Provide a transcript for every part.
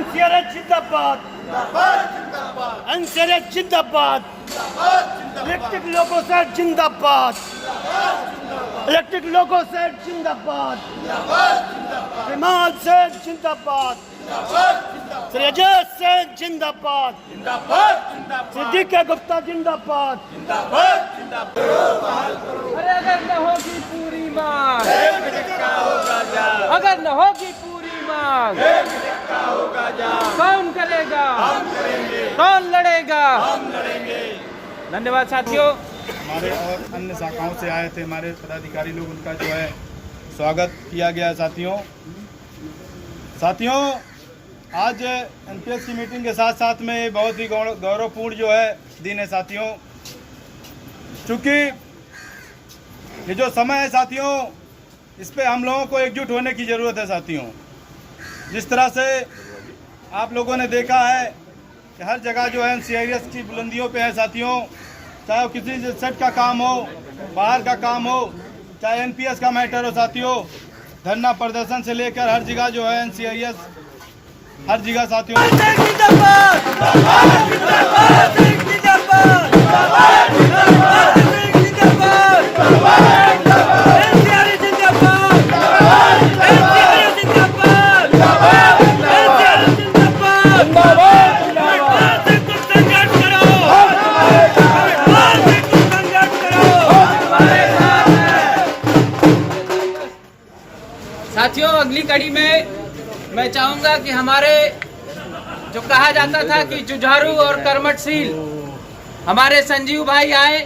एनसीआरएच जिंदाबाद, एनसीआरएच जिंदाबाद, electric loco set जिंदाबाद, इलेक्ट्रिक लोको सेट जिंदाबाद, विमान सेट जिंदाबाद, श्रेयस सेट जिंदाबाद, सिद्दीक गुप्ता जिंदाबाद। अरे अगर न होगी पूरी मांग, अगर न होगी पूरी मांग, कौन करेगा, कौन लड़ेगा? धन्यवाद साथियों। हमारे और अन्य शाखाओं से आए थे हमारे पदाधिकारी लोग, उनका जो है स्वागत किया गया। साथियों आज एनपीएस की मीटिंग के साथ साथ में बहुत ही गौरवपूर्ण जो है दिन है साथियों, चूँकि ये जो समय है साथियों, इस पे हम लोगों को एकजुट होने की ज़रूरत है साथियों। जिस तरह से आप लोगों ने देखा है कि हर जगह जो है एनसीआरएच की बुलंदियों पे है साथियों, चाहे वो किसी सेट का काम हो, बाहर का काम हो, चाहे एनपीएस का मैटर हो साथियों, धरना प्रदर्शन से लेकर हर जगह जो है एनसीआरएच हर जगह साथियों साथियों अगली कड़ी में मैं चाहूंगा कि हमारे जो कहा जाता था कि जुझारू और कर्मठशील हमारे संजीव भाई आए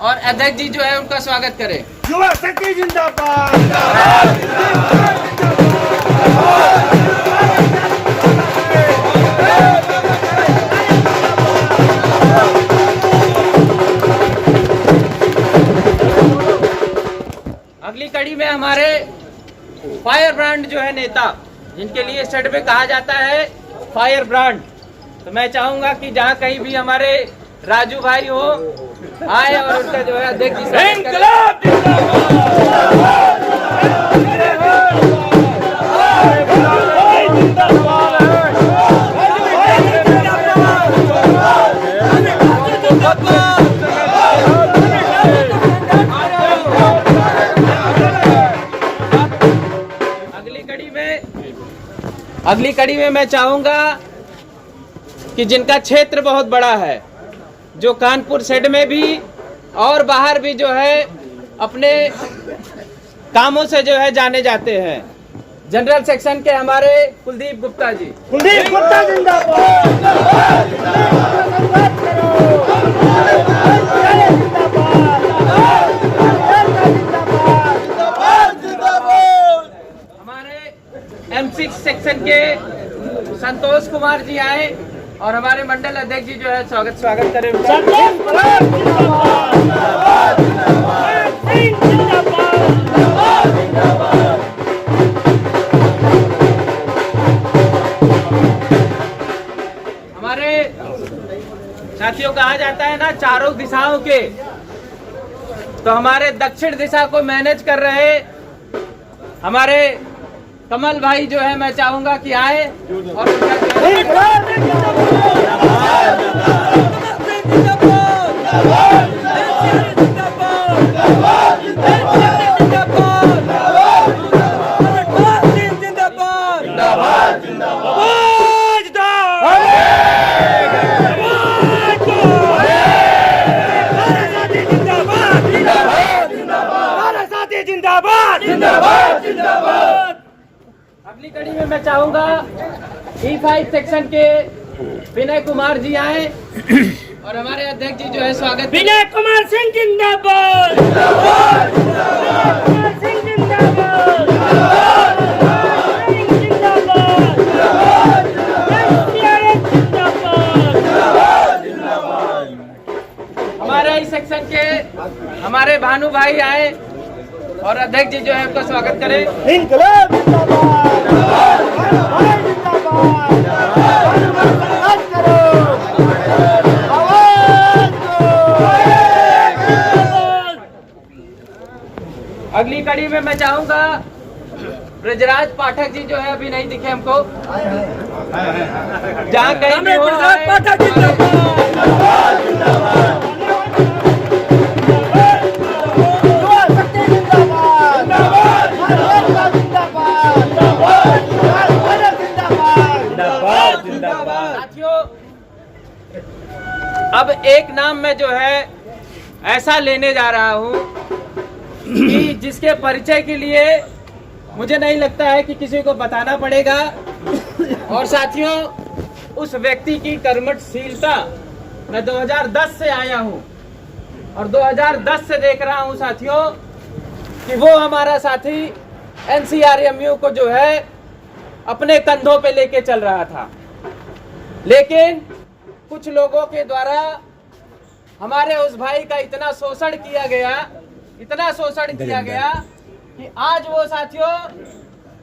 और अध्यक्ष जी जो है उनका स्वागत करें। युवा शक्ति जिंदाबाद, अगली कड़ी में हमारे फायर ब्रांड जो है नेता, जिनके लिए स्टेट में कहा जाता है फायर ब्रांड, तो मैं चाहूंगा कि जहां कहीं भी हमारे राजू भाई हो आए और उनका जो है अध्यक्ष जी अगली कड़ी में मैं चाहूंगा कि जिनका क्षेत्र बहुत बड़ा है, जो कानपुर सेड में भी और बाहर भी जो है अपने कामों से जो है जाने जाते हैं, जनरल सेक्शन के हमारे कुलदीप गुप्ता जी। कुलदीप गुप्ता M6 सेक्शन के संतोष कुमार जी आए और हमारे मंडल अध्यक्ष जी जो है स्वागत करें उनका। हमारे साथियों कहा जाता है ना चारों दिशाओं के, तो हमारे दक्षिण दिशा को मैनेज कर रहे हमारे कमल भाई जो है मैं चाहूंगा कि आए और अगली कड़ी में मैं चाहूंगा E5 सेक्शन के विनय कुमार जी आए और हमारे अध्यक्ष जी जो है स्वागत। विनय कुमार सिंह जिंदाबाद, हमारे इस सेक्शन के हमारे भानु भाई आए और अध्यक्ष जी जो है उनका स्वागत करें। इनकलाब जिंदाबाद, अगली कड़ी में मैं चाहूंगा ब्रजराज पाठक जी जो है अभी नहीं दिखे हमको, जहाँ कहीं भी हो साथियों, अब एक नाम मैं जो है ऐसा लेने जा रहा हूँ कि जिसके परिचय के लिए मुझे नहीं लगता है कि किसी को बताना पड़ेगा। और साथियों, उस व्यक्ति की कर्मठशीलता, मैं 2010 से आया हूँ और 2010 से देख रहा हूँ साथियों कि वो हमारा साथी NCRMU को जो है अपने कंधों पे लेके चल रहा था, लेकिन कुछ लोगों के द्वारा हमारे उस भाई का इतना शोषण किया गया कि आज वो साथियों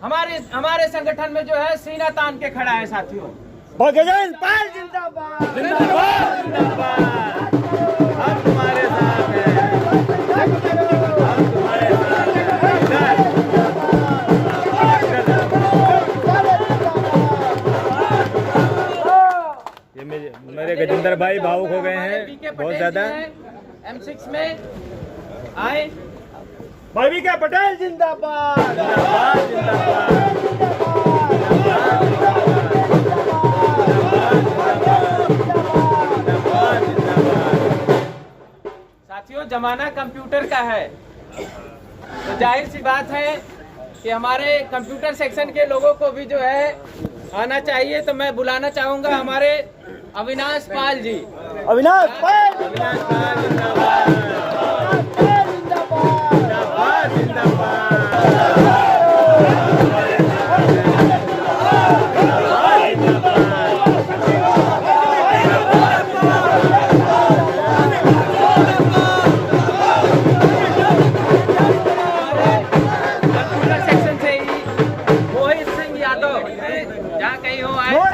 हमारे संगठन में जो है सीना तान के खड़ा है। साथियों, बजरंग पाल जिंदाबाद जिंदाबाद जिंदाबाद, हम तुम्हारे साथ हैं, हम तुम्हारे साथ हैं। ये मेरे गजेंद्र भाई भावुक हो गए हैं बहुत ज्यादा। M6 में आए भाई VK पटेल जिंदाबाद जिंदाबाद जिंदाबाद। साथियों, जमाना कंप्यूटर का है तो जाहिर सी बात है कि हमारे कंप्यूटर सेक्शन के लोगों को भी जो है आना चाहिए। तो मैं बुलाना चाहूंगा हमारे अविनाश पाल जी। अविनाश पाल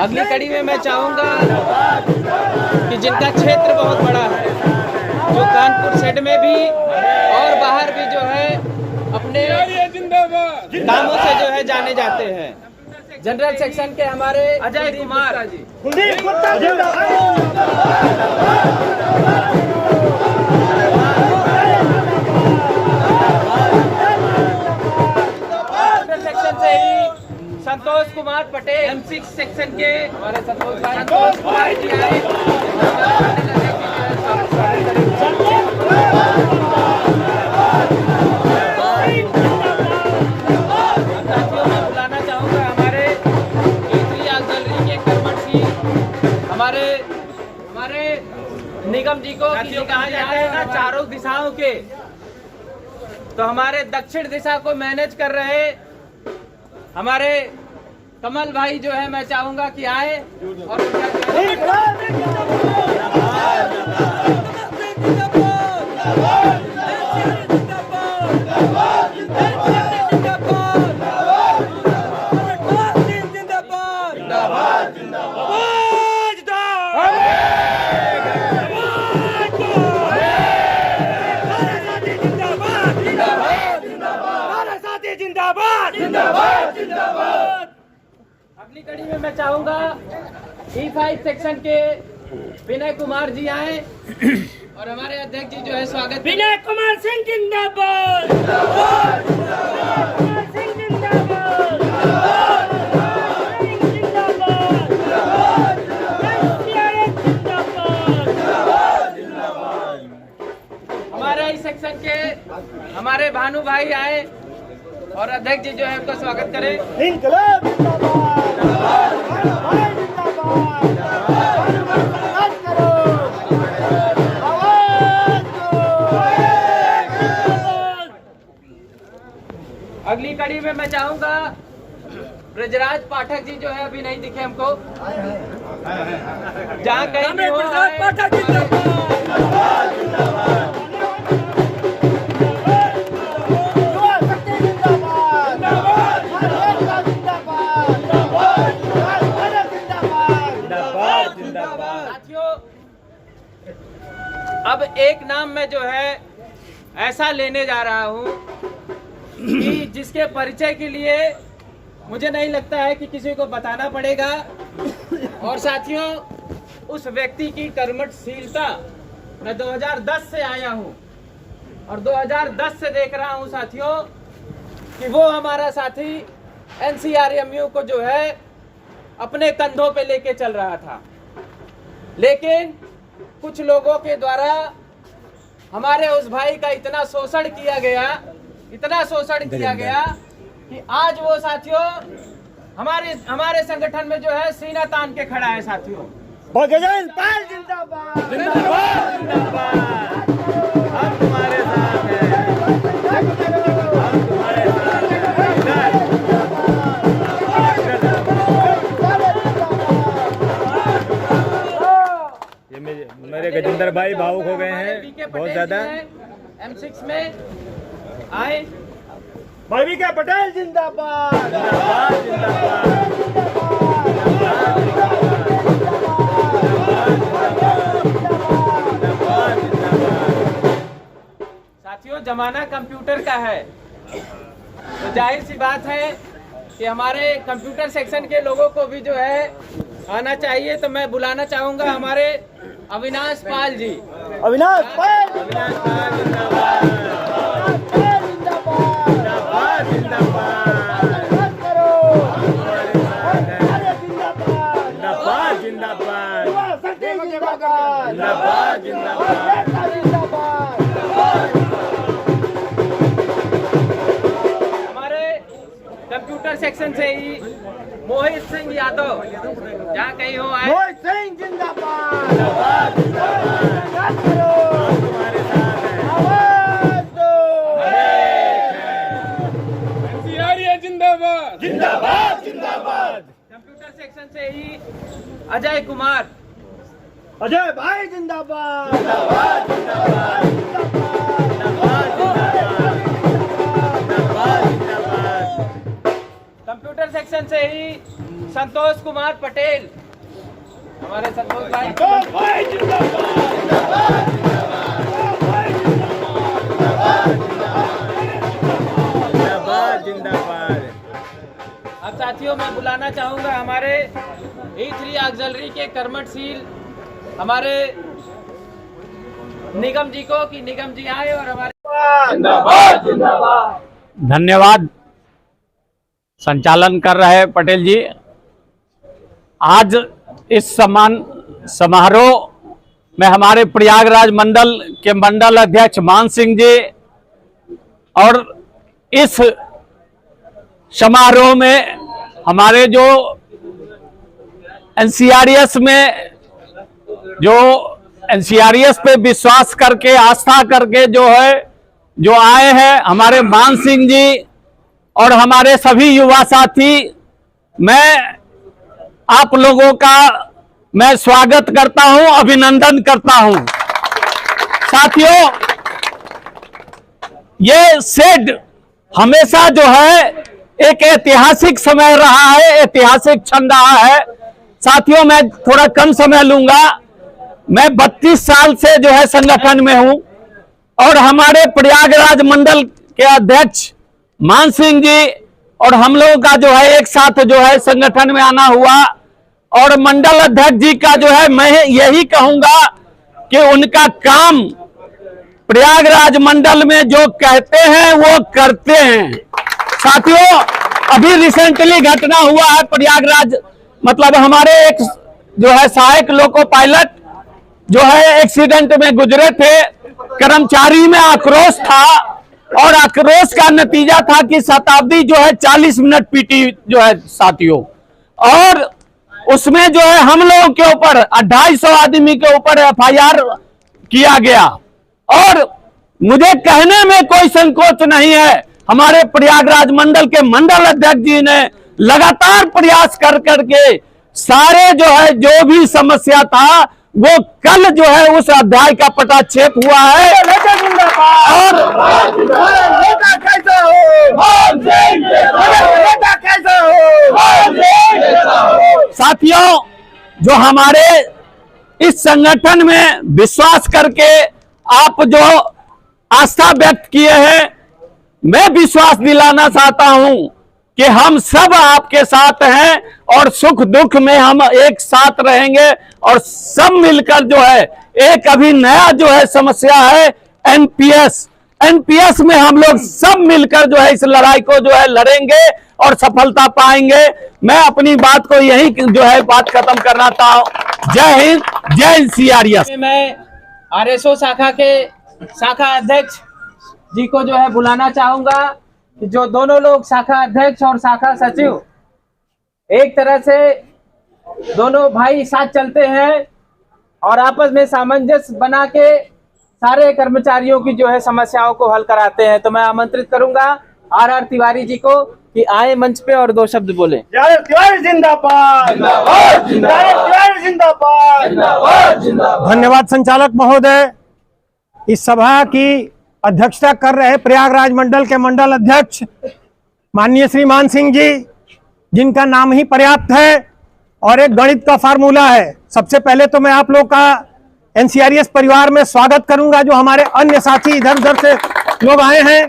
अगली कड़ी में मैं चाहूंगा कि जिनका क्षेत्र बहुत बड़ा है, जो कानपुर सेड में भी और बाहर भी जो है अपने कामों से जो है जाने जाते हैं, जनरल सेक्शन के हमारे अजय कुमार जी। कुलदीप गुप्ता जिंदाबाद। सेक्शन से ही संतोष कुमार पटेल, M6 सेक्शन के हमारे संतोष कुमार जी आए। मैं बुलाना चाहूंगा हमारे गैलरी के कर्मठशील हमारे निगम जी को, कि कहा जाता है ना चारों दिशाओं के, तो हमारे दक्षिण दिशा को मैनेज कर रहे हमारे कमल भाई जो है मैं चाहूंगा कि आए और अगली कड़ी में मैं चाहूंगा E5 सेक्शन के विनय कुमार जी आए और हमारे अध्यक्ष जी जो है स्वागत। विनय कुमार सिंह जिंदाबाद सिंह जिंदाबाद हमारे इस सेक्शन के हमारे भानु भाई आए और अध्यक्ष जी जो है उनका स्वागत करें। इनकलाब जिंदाबाद भाई जिंदाबाद। आवाज करो, आवाज दो। अगली कड़ी में मैं चाहूंगा ब्रजराज पाठक जी जो है अभी नहीं दिखे हमको, जहाँ कहीं भी हो साथियों, अब एक नाम मैं जो है ऐसा लेने जा रहा हूँ कि जिसके परिचय के लिए मुझे नहीं लगता है कि किसी को बताना पड़ेगा। और साथियों, उस व्यक्ति की कर्मठशीलता, मैं 2010 से आया हूं और 2010 से देख रहा हूं साथियों कि वो हमारा साथी एनसीआरएमयू को जो है अपने कंधों पे लेके चल रहा था, लेकिन कुछ लोगों के द्वारा हमारे उस भाई का इतना शोषण किया गया कि आज वो साथियों हमारे संगठन में जो है सीना तान के खड़ा है साथियों। बजरंग दल जिंदाबाद जिंदाबाद जिंदाबाद, हम तुम्हारे साथ हैं, हम तुम्हारे साथ हैं। ये मेरे गजेंद्र भाई भावुक हो गए हैं बहुत ज्यादा। M6 में आए भाई बीके पटेल जिंदाबाद जिंदाबाद जिंदाबाद। साथियों, जमाना कंप्यूटर का है तो जाहिर सी बात है कि हमारे कंप्यूटर सेक्शन के लोगों को भी जो है आना चाहिए। तो मैं बुलाना चाहूंगा हमारे अविनाश पाल जी। अविनाश पाल जिंदाबाद जिंदाबाद जिंदाबाद जिंदाबाद जिंदाबाद जिंदाबाद। हमारे कंप्यूटर सेक्शन से ही मोहित सिंह यादव जहाँ कहीं हो आए। मोहित सिंह जिंदाबाद जिंदाबाद जिंदाबाद। तुम्हारे साथ हैं, आवाज दो। जिंदाबाद जिंदाबाद जिंदाबाद। कंप्यूटर सेक्शन से ही अजय कुमार। अजय भाई जिंदाबाद जिंदाबाद जिंदाबाद जिंदाबाद जिंदाबाद जिंदाबाद। कंप्यूटर सेक्शन से ही संतोष कुमार पटेल, हमारे संतोष भाई। भाई जिंदाबाद जिंदाबाद जिंदाबाद जिंदाबाद। अब साथियों, मैं बुलाना चाहूंगा हमारे E3 ऑक्सिलरी के कर्मठशील हमारे निगम जी को कि निगम जी आए और हमारे जिंदाबाद जिंदाबाद। धन्यवाद संचालन कर रहे पटेल जी। आज इस सम्मान समारोह में हमारे प्रयागराज मंडल के मंडल अध्यक्ष मान सिंह जी और इस समारोह में हमारे जो एनसीआरएस में जो एनसीआरएस पे विश्वास करके आस्था करके जो है जो आए हैं हमारे मान सिंह जी और हमारे सभी युवा साथी, मैं आप लोगों का मैं स्वागत करता हूं, अभिनंदन करता हूं। साथियों, ये शेड हमेशा जो है एक ऐतिहासिक समय रहा है, ऐतिहासिक क्षण रहा है। साथियों, मैं थोड़ा कम समय लूंगा। मैं 32 साल से जो है संगठन में हूं और हमारे प्रयागराज मंडल के अध्यक्ष मान सिंह जी और हम लोगों का जो है एक साथ जो है संगठन में आना हुआ। और मंडल अध्यक्ष जी का जो है मैं यही कहूंगा कि उनका काम प्रयागराज मंडल में जो कहते हैं वो करते हैं। साथियों, अभी रिसेंटली घटना हुआ है प्रयागराज, मतलब हमारे एक जो है सहायक लोको पायलट जो है एक्सीडेंट में गुजरे थे। कर्मचारी में आक्रोश था और आक्रोश का नतीजा था कि शताब्दी जो है 40 मिनट पीटी जो है साथियों, और उसमें जो है हम लोगों के ऊपर 250 आदमी के ऊपर FIR किया गया। और मुझे कहने में कोई संकोच नहीं है, हमारे प्रयागराज मंडल के मंडल अध्यक्ष जी ने लगातार प्रयास कर करके सारे जो है जो भी समस्या था वो कल जो है उस अध्याय का पटाक्षेप हुआ है। और नेता कैसे हो साथियों, जो हमारे इस संगठन में विश्वास करके आप जो आस्था व्यक्त किए हैं, मैं विश्वास दिलाना चाहता हूं कि हम सब आपके साथ हैं और सुख दुख में हम एक साथ रहेंगे और सब मिलकर जो है एक अभी नया जो है समस्या है एनपीएस में हम लोग सब मिलकर जो है इस लड़ाई को जो है लड़ेंगे और सफलता पाएंगे। मैं अपनी बात को यही जो है बात खत्म करना था। जय हिंद, जय सीआरएस। मैं आरएसओ शाखा के शाखा अध्यक्ष जी को जो है बुलाना चाहूंगा कि जो दोनों लोग शाखा अध्यक्ष और शाखा सचिव एक तरह से दोनों भाई साथ चलते हैं और आपस में सामंजस्य बना के सारे कर्मचारियों की जो है समस्याओं को हल कराते हैं। तो मैं आमंत्रित करूंगा आर तिवारी जी को कि आए मंच पे और 2 शब्द बोले। तिवारी जिंदाबाद, तिवारी जिंदाबाद। धन्यवाद संचालक महोदय। इस सभा की अध्यक्षता कर रहे प्रयागराज मंडल के मंडल अध्यक्ष माननीय श्री मान सिंह जी, जिनका नाम ही पर्याप्त है और एक गणित का फार्मूला है। सबसे पहले तो मैं आप लोग का एनसीआरएस परिवार में स्वागत करूंगा। जो हमारे अन्य साथी इधर उधर से लोग आए हैं,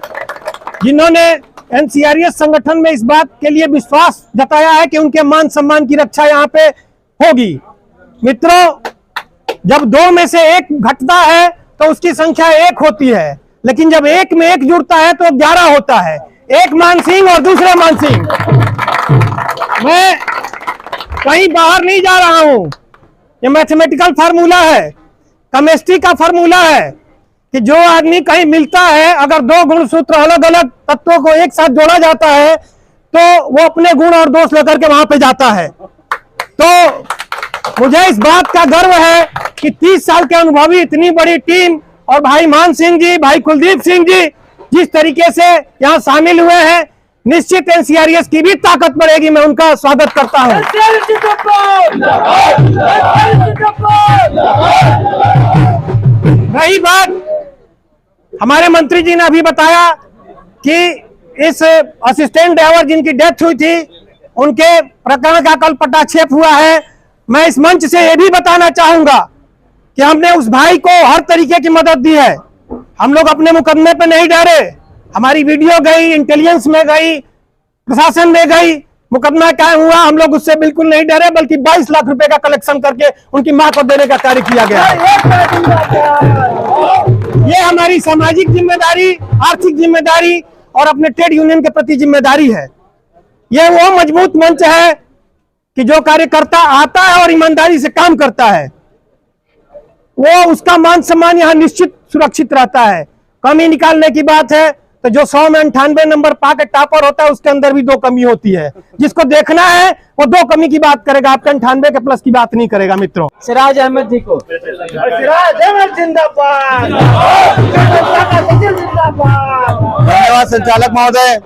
जिन्होंने एनसीआरएस संगठन में इस बात के लिए विश्वास जताया है कि उनके मान सम्मान की रक्षा यहाँ पे होगी। मित्रों, जब 2 में से 1 घटता है तो उसकी संख्या 1 होती है, लेकिन जब 1 में 1 जुड़ता है तो 11 होता है। एक मान सिंह और दूसरे मान सिंह। मैं कहीं बाहर नहीं जा रहा हूं, ये मैथमेटिकल फार्मूला है, केमिस्ट्री का फार्मूला है कि जो आदमी कहीं मिलता है, अगर 2 गुणसूत्र अलग अलग तत्वों को एक साथ जोड़ा जाता है तो वो अपने गुण और दोष लेकर के वहां पे जाता है। तो मुझे इस बात का गर्व है कि 30 साल के अनुभवी इतनी बड़ी टीम और भाई मान सिंह जी, भाई कुलदीप सिंह जी जिस तरीके से यहाँ शामिल हुए हैं, निश्चित एनसीआरएस की भी ताकत बढ़ेगी। मैं उनका स्वागत करता हूँ। रही बात, हमारे मंत्री जी ने अभी बताया कि इस असिस्टेंट ड्राइवर जिनकी डेथ हुई थी, उनके प्रकरण का कल पटाक्षेप हुआ है। मैं इस मंच से यह भी बताना चाहूंगा कि हमने उस भाई को हर तरीके की मदद दी है। हम लोग अपने मुकदमे पे नहीं डरे। हमारी वीडियो गई, इंटेलिजेंस में गई, प्रशासन में गई, मुकदमा कायम हुआ। हम लोग उससे बिल्कुल नहीं डरे, बल्कि 22 लाख रुपए का कलेक्शन करके उनकी मां को देने का कार्य किया गया। ये हमारी सामाजिक जिम्मेदारी, आर्थिक जिम्मेदारी और अपने ट्रेड यूनियन के प्रति जिम्मेदारी है। यह वो मजबूत मंच है कि जो कार्यकर्ता आता है और ईमानदारी से काम करता है, वो उसका मान सम्मान यहाँ निश्चित सुरक्षित रहता है। कमी निकालने की बात है तो जो 100 में 98 नंबर पाके टॉपर होता है, उसके अंदर भी 2 कमी होती है। जिसको देखना है वो 2 कमी की बात करेगा, आपका 98 के प्लस की बात नहीं करेगा। मित्रों, सिराज अहमद जी को। सिराज अहमद जिंदाबाद, धन्यवाद संचालक महोदय।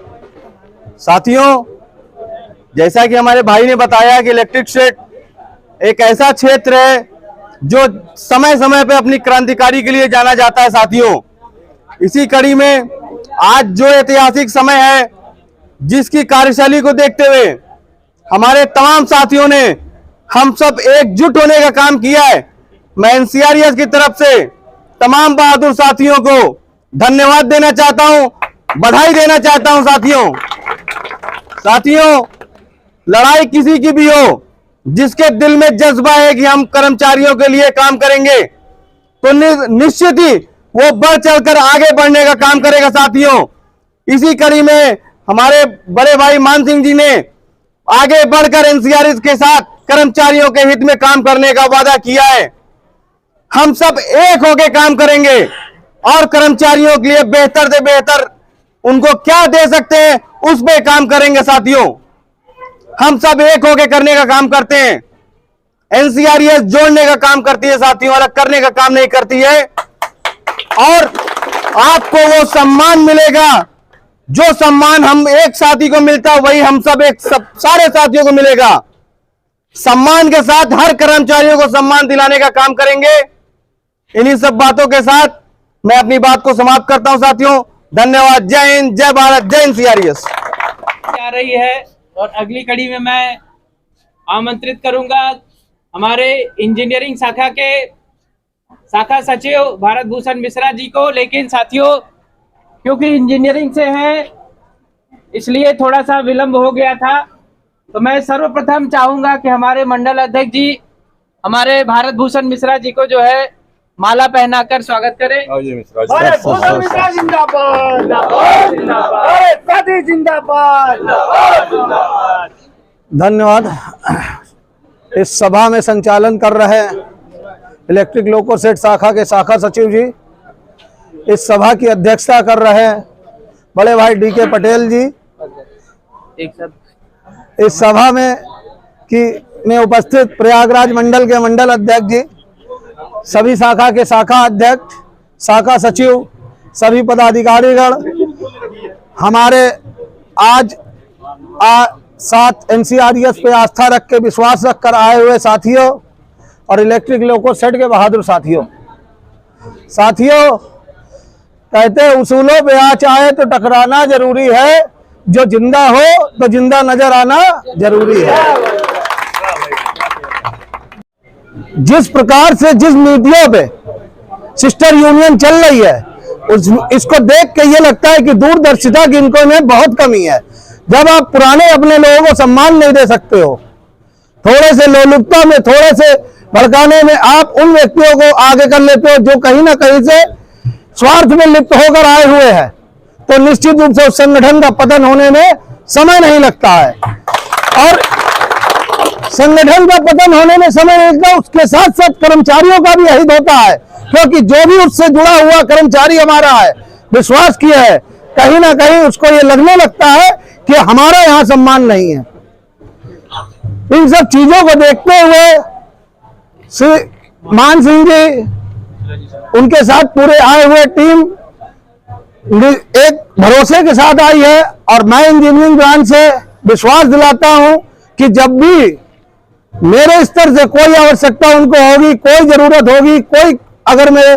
साथियों, जैसा कि हमारे भाई ने बताया कि इलेक्ट्रिक शेड एक ऐसा क्षेत्र है जो समय समय पे अपनी क्रांतिकारी के लिए जाना जाता है। साथियों, इसी कड़ी में आज जो ऐतिहासिक समय है, जिसकी कार्यशैली को देखते हुए हमारे तमाम साथियों ने हम सब एकजुट होने का काम किया है। मैं एनसीआरएस की तरफ से तमाम बहादुर साथियों को धन्यवाद देना चाहता हूं, बधाई देना चाहता हूं। साथियों, लड़ाई किसी की भी हो, जिसके दिल में जज्बा है कि हम कर्मचारियों के लिए काम करेंगे, तो निश्चित ही वो बढ़ चढ़कर आगे बढ़ने का काम करेगा। साथियों, इसी कड़ी में हमारे बड़े भाई मान सिंह जी ने आगे बढ़कर एनसीआरएस के साथ कर्मचारियों के हित में काम करने का वादा किया है। हम सब एक होकर काम करेंगे और कर्मचारियों के लिए बेहतर से बेहतर उनको क्या दे सकते हैं, उस पे काम करेंगे। साथियों, हम सब एक होकर करने का काम करते हैं। एनसीआरएस जोड़ने का काम करती है साथियों, अलग करने का काम नहीं करती है। और आपको वो सम्मान मिलेगा जो सम्मान हम एक साथी को मिलता है, वही हम सब सारे साथियों को मिलेगा। सम्मान के साथ हर कर्मचारियों को सम्मान दिलाने का काम करेंगे। इन्हीं सब बातों के साथ मैं अपनी बात को समाप्त करता हूं। साथियों, धन्यवाद। जय हिंद, जय भारत, जय एनसीआरएस। आ रही है और अगली कड़ी में मैं आमंत्रित करूंगा हमारे इंजीनियरिंग शाखा के शाखा सचिव भारत भूषण मिश्रा जी को। लेकिन साथियों, क्योंकि इंजीनियरिंग से हैं इसलिए थोड़ा सा विलंब हो गया था। तो मैं सर्वप्रथम चाहूंगा कि हमारे मंडल अध्यक्ष जी हमारे भारत भूषण मिश्रा जी को जो है माला पहनाकर स्वागत करें। भारत भूषण मिश्रा जिंदाबाद, भारत जिंदाबाद। धन्यवाद। इस सभा में संचालन कर रहे इलेक्ट्रिक लोको सेट शाखा के शाखा सचिव जी, इस सभा की अध्यक्षता कर रहे बड़े भाई DK पटेल जी, इस सभा में उपस्थित प्रयागराज मंडल के मंडल अध्यक्ष जी, सभी शाखा के शाखा अध्यक्ष, शाखा सचिव, सभी पदाधिकारीगण, हमारे आज 7 NCRES पे आस्था रख के विश्वास रख कर आए हुए साथियों और इलेक्ट्रिक लोको सेट के बहादुर साथियों, कहते उसूलों पे आज आए तो टकराना जरूरी है, जो जिंदा हो तो जिंदा नजर आना जरूरी है। जिस प्रकार से जिस नीतियों पे सिस्टर यूनियन चल रही है इसको देख के ये लगता है कि दूरदर्शिता की इनको में बहुत कमी है। जब आप पुराने अपने लोगों को सम्मान नहीं दे सकते हो, थोड़े से लोलुपता में, थोड़े से भड़काने में आप उन व्यक्तियों को आगे कर लेते हो जो कहीं ना कहीं से स्वार्थ में लिप्त होकर आए हुए हैं, तो निश्चित रूप से उस संगठन का पतन होने में समय नहीं लगता है। और संगठन का पतन होने में समय नहीं लगता, उसके साथ साथ कर्मचारियों का भी हित होता है, क्योंकि जो भी उससे जुड़ा हुआ कर्मचारी हमारा है, विश्वास किया है, कहीं ना कहीं उसको ये लगने लगता है कि हमारा यहाँ सम्मान नहीं है। इन सब चीजों को देखते हुए श्री मान सिंह जी, उनके साथ पूरे आए हुए टीम एक भरोसे के साथ आई है, और मैं इंजीनियरिंग ब्रांच से विश्वास दिलाता हूं कि जब भी मेरे स्तर से कोई आवश्यकता उनको होगी, कोई जरूरत होगी, कोई अगर मैं,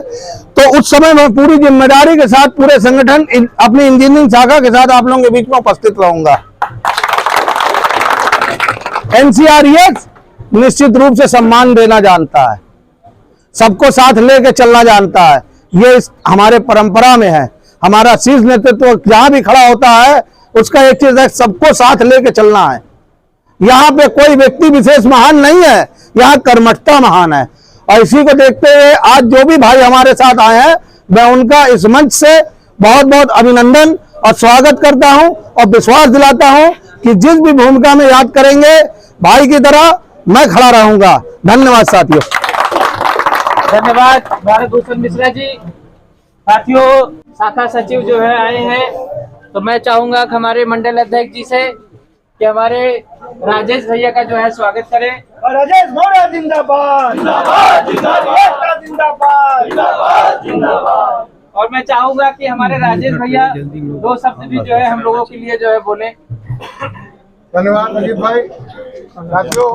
तो उस समय मैं पूरी जिम्मेदारी के साथ पूरे संगठन अपनी इंजीनियरिंग शाखा के साथ आप लोगों के बीच में उपस्थित रहूंगा। NCRES निश्चित रूप से सम्मान देना जानता है, सबको साथ लेके चलना जानता है, ये हमारे परंपरा में है। हमारा शीर्ष नेतृत्व जहां भी खड़ा होता है उसका एक चीज है, सबको साथ लेके चलना है। यहाँ पे कोई व्यक्ति विशेष महान नहीं है, यहाँ कर्मठता महान है। और इसी को देखते हुए आज जो भी भाई हमारे साथ आए हैं, मैं उनका इस मंच से बहुत बहुत अभिनंदन और स्वागत करता हूं और विश्वास दिलाता हूं कि जिस भी भूमिका में याद करेंगे भाई की तरह मैं खड़ा रहूंगा। धन्यवाद साथियों। धन्यवाद भारत भूषण मिश्रा जी। साथियों, शाखा सचिव जो है आए हैं, तो मैं चाहूंगा कि हमारे मंडल अध्यक्ष जी से कि हमारे राजेश भैया का जो है स्वागत करें। राजेश भैया जिंदाबाद, जिंदाबाद, जिंदाबाद, जिंदाबाद, जिंदाबाद। और मैं चाहूंगा कि हमारे राजेश भैया 2 शब्द भी जो है हम लोगों के लिए जो है बोले। धन्यवाद अजीत भाई। साथियों,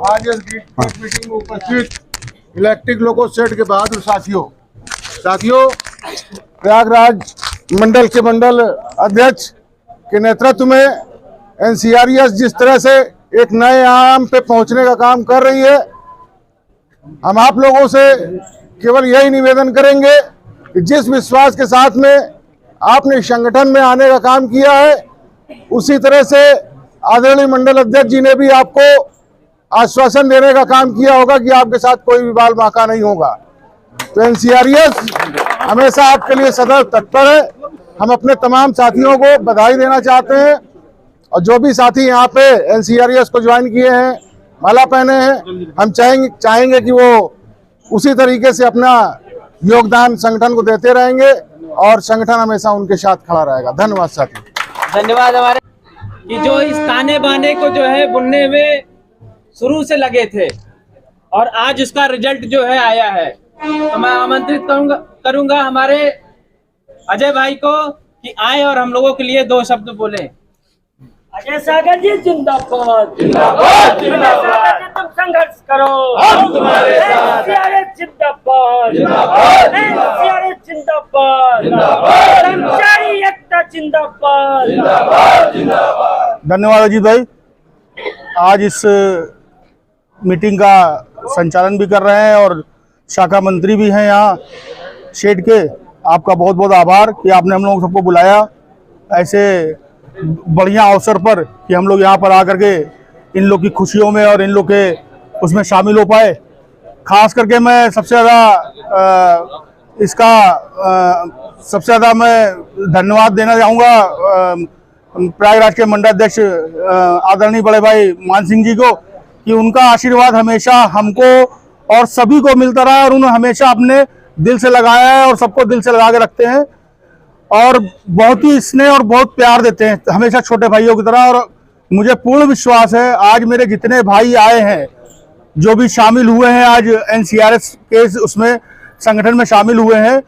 आज इस मीटिंग में उपस्थित इलेक्ट्रिक लोको सेट के बहादुर साथियों, प्रयागराज मंडल के मंडल अध्यक्ष के नेतृत्व में NCRES जिस तरह से एक नए आयाम पे पहुंचने का काम कर रही है, हम आप लोगों से केवल यही निवेदन करेंगे कि जिस विश्वास के साथ में आपने संगठन में आने का काम किया है, उसी तरह से आदरणीय मंडल अध्यक्ष जी ने भी आपको आश्वासन देने का काम किया होगा कि आपके साथ कोई भी बाल बांका नहीं होगा। तो NCRES हमेशा आपके लिए सदैव तत्पर है। हम अपने तमाम साथियों को बधाई देना चाहते हैं, और जो भी साथी यहाँ पे NCRES को ज्वाइन किए हैं, माला पहने हैं, हम चाहेंगे कि वो उसी तरीके से अपना योगदान संगठन को देते रहेंगे और संगठन हमेशा उनके साथ खड़ा रहेगा। धन्यवाद साथी। धन्यवाद हमारे कि जो इस ताने बाने को जो है बुनने में शुरू से लगे थे और आज उसका रिजल्ट जो है आया है। तो मैं आमंत्रित करूंगा हमारे अजय भाई को कि आए और हम लोगों के लिए 2 शब्द बोले। अजय सागर जी जिंदाबाद, जिंदाबाद, जिंदाबाद। तुम संघर्ष करो, हम तुम्हारे साथ हैं। जिंदाबाद, जिंदाबाद, जिंदाबाद, जिंदाबाद, कर्मचारी एकता जिंदाबाद, जिंदाबाद, जिंदाबाद। धन्यवाद अजीत भाई। आज इस मीटिंग का संचालन भी कर रहे हैं और शाखा मंत्री भी हैं यहाँ शेड के। आपका बहुत बहुत आभार कि आपने हम लोगों सबको बुलाया। ऐसे बढ़िया अवसर पर कि हम लोग यहाँ पर आकर के इन लोग की खुशियों में और इन लोग के उसमें शामिल हो पाए। खास करके मैं सबसे ज़्यादा मैं धन्यवाद देना चाहूँगा प्रयागराज के मंडलाध्यक्ष आदरणीय बड़े भाई मान सिंह जी को, कि उनका आशीर्वाद हमेशा हमको और सभी को मिलता रहा है और उन्होंने हमेशा अपने दिल से लगाया है और सबको दिल से लगा के रखते हैं और बहुत ही स्नेह और बहुत प्यार देते हैं हमेशा छोटे भाइयों की तरह। और मुझे पूर्ण विश्वास है आज मेरे जितने भाई आए हैं, जो भी शामिल हुए हैं आज NCRS के उसमें संगठन में शामिल हुए हैं,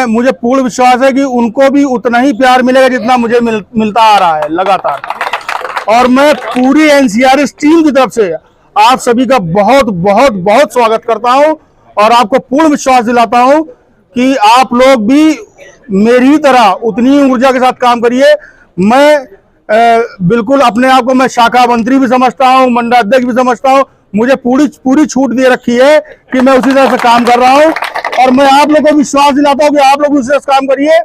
मुझे पूर्ण विश्वास है कि उनको भी उतना ही प्यार मिलेगा जितना मुझे मिलता आ रहा है लगातार। और मैं पूरी NCRS टीम की तरफ से आप सभी का बहुत बहुत बहुत स्वागत करता हूं और आपको पूर्ण विश्वास दिलाता हूं कि आप लोग भी मेरी तरह उतनी ही ऊर्जा के साथ काम करिए। मैं बिल्कुल अपने आप को मैं शाखा मंत्री भी समझता हूं, मंडलाध्यक्ष भी समझता हूं। मुझे पूरी छूट दे रखी है कि मैं उसी तरह से काम कर रहा हूं और मैं आप लोगों को विश्वास दिलाता हूं कि आप लोग उसी तरह से काम करिए।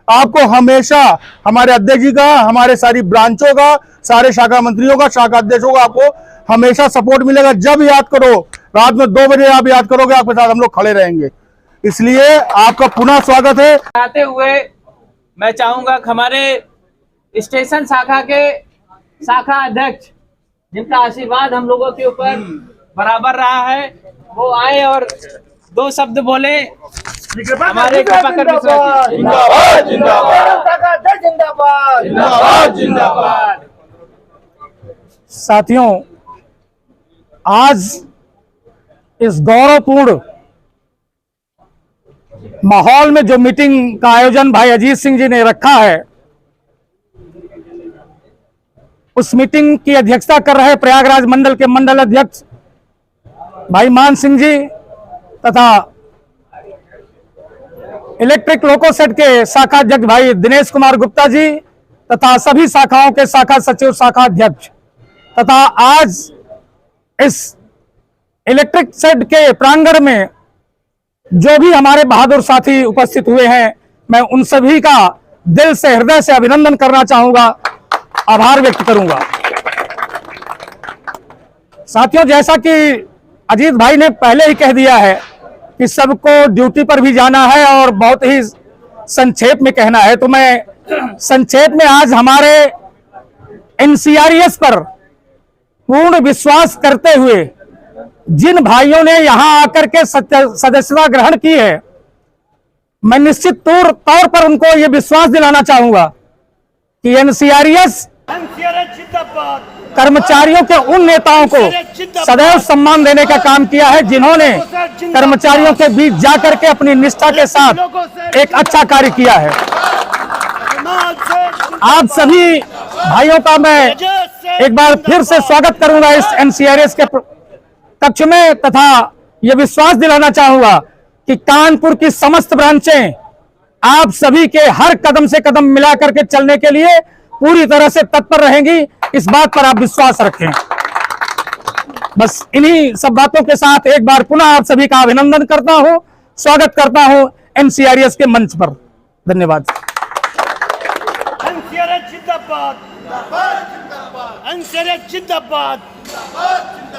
आपको हमेशा हमारे अध्यक्ष जी का, हमारे सारी ब्रांचों का, सारे शाखा मंत्रियों का, शाखा अध्यक्षों का आपको हमेशा सपोर्ट मिलेगा। जब याद करो, रात में 2 बजे आप याद करोगे, आपके साथ हम लोग खड़े रहेंगे। इसलिए आपका पुनः स्वागत है। आते हुए मैं चाहूंगा कि हमारे स्टेशन शाखा के शाखा अध्यक्ष, जिनका आशीर्वाद हम लोगों के ऊपर बराबर रहा है, वो आए और 2 शब्द बोले। हमारे कृपाकर मिश्रा जी जिंदाबाद जिंदाबाद जिंदाबाद जिंदाबाद। साथियों, आज इस गौरवपूर्ण माहौल में जो मीटिंग का आयोजन भाई अजीत सिंह जी ने रखा है, उस मीटिंग की अध्यक्षता कर रहे प्रयागराज मंडल के मंडल अध्यक्ष भाई मान सिंह जी तथा इलेक्ट्रिक लोको सेट के शाखा अध्यक्ष भाई दिनेश कुमार गुप्ता जी तथा सभी शाखाओं के शाखा सचिव, शाखा अध्यक्ष तथा आज इस इलेक्ट्रिक सेट के प्रांगण में जो भी हमारे बहादुर साथी उपस्थित हुए हैं, मैं उन सभी का दिल से, हृदय से अभिनंदन करना चाहूंगा, आभार व्यक्त करूंगा। साथियों, जैसा कि अजीत भाई ने पहले ही कह दिया है कि सबको ड्यूटी पर भी जाना है और बहुत ही संक्षेप में कहना है, तो मैं संक्षेप में आज हमारे NCRS पर पूर्ण विश्वास करते हुए जिन भाइयों ने यहां आकर के सदस्यता ग्रहण की है, मैं निश्चित तौर पर उनको ये विश्वास दिलाना चाहूंगा कि NCRS कर्मचारियों के उन नेताओं को सदैव सम्मान देने का काम किया है जिन्होंने कर्मचारियों के बीच जाकर के अपनी निष्ठा के साथ एक अच्छा कार्य किया है। आप सभी भाइयों का मैं एक बार फिर से स्वागत करूंगा इस NCRS के कक्ष में तथा यह विश्वास दिलाना चाहूंगा कि कानपुर की समस्त ब्रांचें आप सभी के हर कदम से कदम मिलाकर के चलने के लिए पूरी तरह से तत्पर रहेंगी। इस बात पर आप विश्वास रखें। बस इन्हीं सब बातों के साथ एक बार पुनः आप सभी का अभिनंदन करता हूं, स्वागत करता हूं NCRS के मंच पर। धन्यवाद। NCRS जिंदाबाद NCRS जिंदाबाद।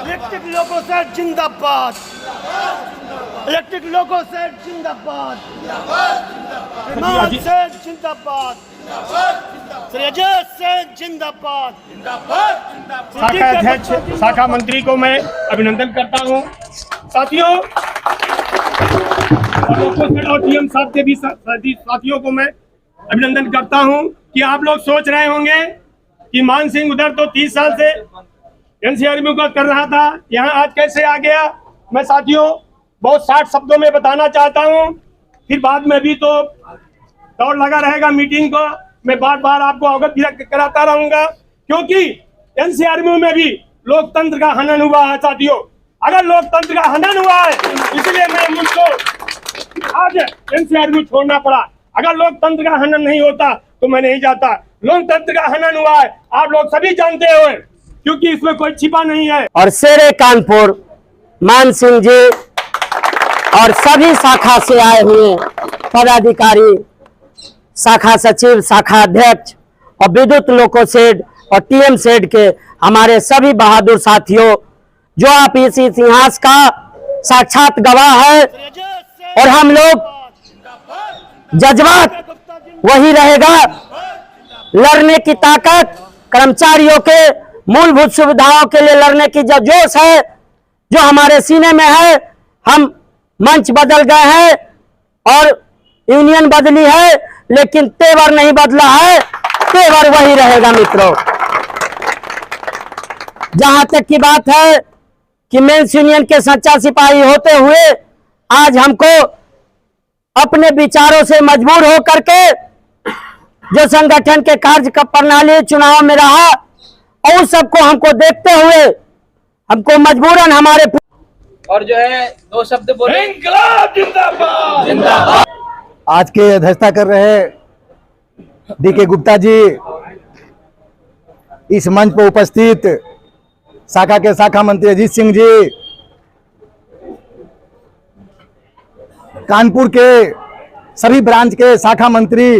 इलेक्ट्रिक लोको सेट जिंदाबाद। इलेक्ट्रिक लोको सेट जिंदाबाद। जिंदाबाद। जिंदाबाद। शाखा अध्यक्ष, शाखा मंत्री को मैं अभिनंदन करता हूं। साथियों, और TM साहब के भी साथियों को मैं अभिनंदन करता हूं कि आप लोग सोच रहे होंगे कि मान सिंह उधर तो 30 साल से NCRS में कर रहा था, यहाँ आज कैसे आ गया। मैं साथियों बहुत 60 शब्दों में बताना चाहता हूँ, फिर बाद में भी तो दौड़ लगा रहेगा मीटिंग को, मैं बार बार आपको अवगत कराता रहूंगा, क्योंकि NCRS में भी लोकतंत्र का हनन हुआ है। साथियों, अगर लोकतंत्र का हनन हुआ है इसलिए मैं मुझको आज NCRS में छोड़ना पड़ा। अगर लोकतंत्र का हनन नहीं होता तो मैं नहीं जाता। लोकतंत्र का हनन हुआ है, आप लोग सभी जानते हो, क्योंकि इसमें कोई छिपा नहीं है। और शेरे कानपुर मान सिंह जी और सभी शाखा से आए हुए पदाधिकारी, शाखा सचिव, शाखा अध्यक्ष और विद्युत लोको शेड और टीएम शेड के हमारे सभी बहादुर साथियों, जो आप इस इतिहास का साक्षात गवाह है, और हम लोग जज्बात वही रहेगा, लड़ने की ताकत, कर्मचारियों के मूलभूत सुविधाओं के लिए लड़ने की जो जोश है जो हमारे सीने में है। हम मंच बदल गए हैं और यूनियन बदली है, लेकिन तेवर नहीं बदला है, तेवर वही रहेगा मित्रों। जहां तक की बात है कि मेंस यूनियन के सच्चा सिपाही होते हुए आज हमको अपने विचारों से मजबूर होकर के जो संगठन के कार्य प्रणाली चुनाव में रहा, और उस सबको हमको देखते हुए हमको मजबूरन हमारे और जो है 2 शब्द बोले। इंकलाब जिंदाबाद। जिंदाबाद। आज के अध्यक्षता कर रहे डीके गुप्ता जी, इस मंच पर उपस्थित शाखा के शाखा मंत्री अजीत सिंह जी, कानपुर के सभी ब्रांच के शाखा मंत्री,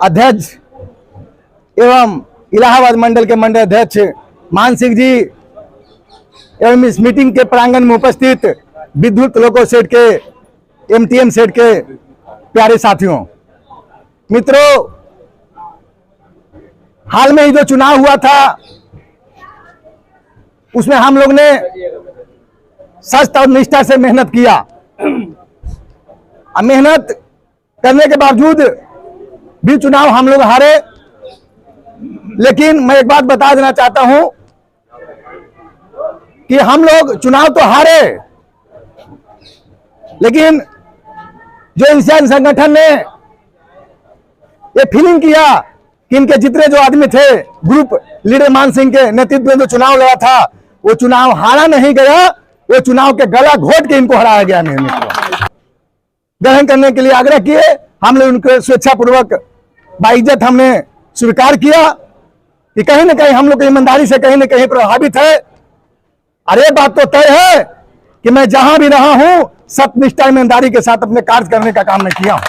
अध्यक्ष एवं इलाहाबाद मंडल के मंडल अध्यक्ष मान सिंह जी, एवं इस मीटिंग के प्रांगण में उपस्थित विद्युत लोको शेड के एमटीएम शेड के प्यारे साथियों, मित्रों, हाल में ही जो चुनाव हुआ था उसमें हम लोग ने सच और निष्ठा से मेहनत किया। मेहनत करने के बावजूद भी चुनाव हम लोग हारे, लेकिन मैं एक बात बता देना चाहता हूं कि हम लोग चुनाव तो हारे, लेकिन जो इंसान संगठन ने ये फीलिंग किया कि इनके जितने जो आदमी थे, ग्रुप लीडर मान सिंह के नेतृत्व में जो चुनाव लड़ा था, वो चुनाव हारा नहीं गया, वो चुनाव के गला घोट के इनको हराया गया। नहीं ग्रहण करने के लिए आग्रह किए, हम लोग उनको स्वेच्छापूर्वक बाइज्जत हमने स्वीकार किया कि कहीं ना कहीं हम लोग ईमानदारी से कहीं ना कहीं प्रभावित है। अरे बात तो तय है कि मैं जहां भी रहा हूं सत्यनिष्ठा ईमानदारी के साथ अपने कार्य करने का काम मैं किया हूं।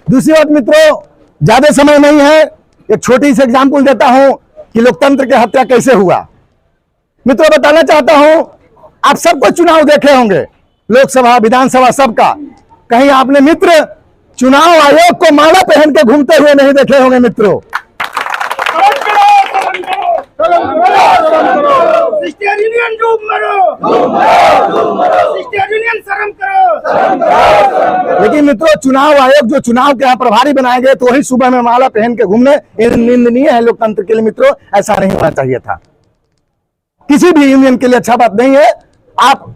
दूसरी बात मित्रों, ज्यादा समय नहीं है, एक छोटी सी एग्जाम्पल देता हूं कि लोकतंत्र की हत्या कैसे हुआ। मित्रों, बताना चाहता हूं, आप सबको चुनाव देखे होंगे, लोकसभा विधानसभा सबका, कहीं आपने मित्र चुनाव आयोग को माला पहन के घूमते हुए नहीं देखे होंगे। मित्रों, लेकिन मित्रों, चुनाव आयोग जो चुनाव के यहाँ प्रभारी बनाए गए तो वही सुबह में माला पहन के घूमने, निंदनीय है लोकतंत्र के लिए। मित्रों, ऐसा नहीं होना चाहिए था, किसी भी यूनियन के लिए अच्छा बात नहीं है। आप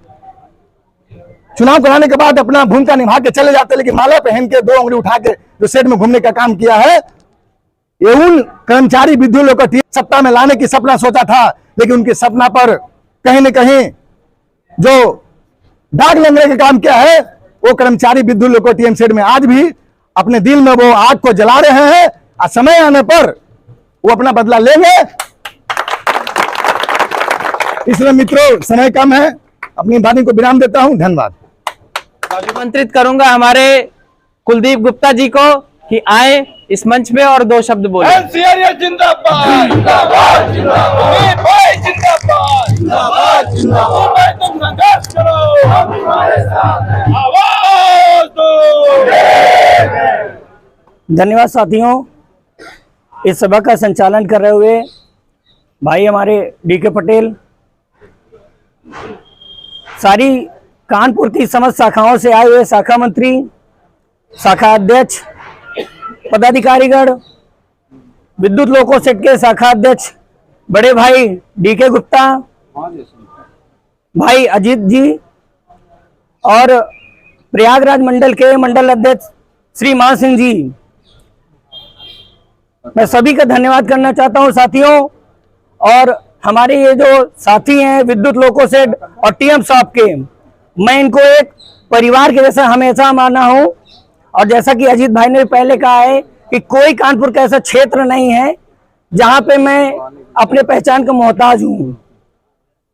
चुनाव कराने के बाद अपना भूमिका निभा के चले जाते, लेकिन माला पहन के 2 उंगली उठा के जो सेट में घूमने का काम किया है, ये उन कर्मचारी विद्युत लोको सत्ता में लाने की सपना सोचा था, लेकिन उनके सपना पर कहीं न कहीं जो दाग लगने का काम किया है, वो कर्मचारी विद्युत लोको टीएम शेड में आज भी अपने दिल में वो आग को जला रहे हैं, और समय आने पर वो अपना बदला लेंगे। इसलिए मित्रों, समय कम है, अपनी वाणी को विराम देता हूं। धन्यवाद। आमंत्रित करूंगा हमारे कुलदीप गुप्ता जी को कि आए इस मंच में और 2 शब्द बोले। जिंदाबाद जिंदाबाद जिंदाबाद भाई जिंदाबाद जिंदाबाद जिंदाबाद, तुम संघर्ष करो, हम तुम्हारे साथ हैं, आवाज दो। धन्यवाद साथियों। इस सभा का संचालन कर रहे हुए भाई हमारे डीके पटेल, सारी कानपुर की समस्त शाखाओं से आए हुए शाखा मंत्री, शाखा अध्यक्ष, पदाधिकारीगण, विद्युत लोको शेड के शाखा अध्यक्ष बड़े भाई डीके गुप्ता, भाई अजीत जी, और प्रयागराज मंडल के मंडल अध्यक्ष श्री मान सिंह जी, मैं सभी का धन्यवाद करना चाहता हूं साथियों। और हमारे ये जो साथी हैं विद्युत लोको शेड और टीएम शॉप के, मैं इनको एक परिवार के जैसा हमेशा माना हूं। और जैसा कि अजीत भाई ने पहले कहा है कि कोई कानपुर का ऐसा क्षेत्र नहीं है जहां पे मैं अपने पहचान का मोहताज हूं,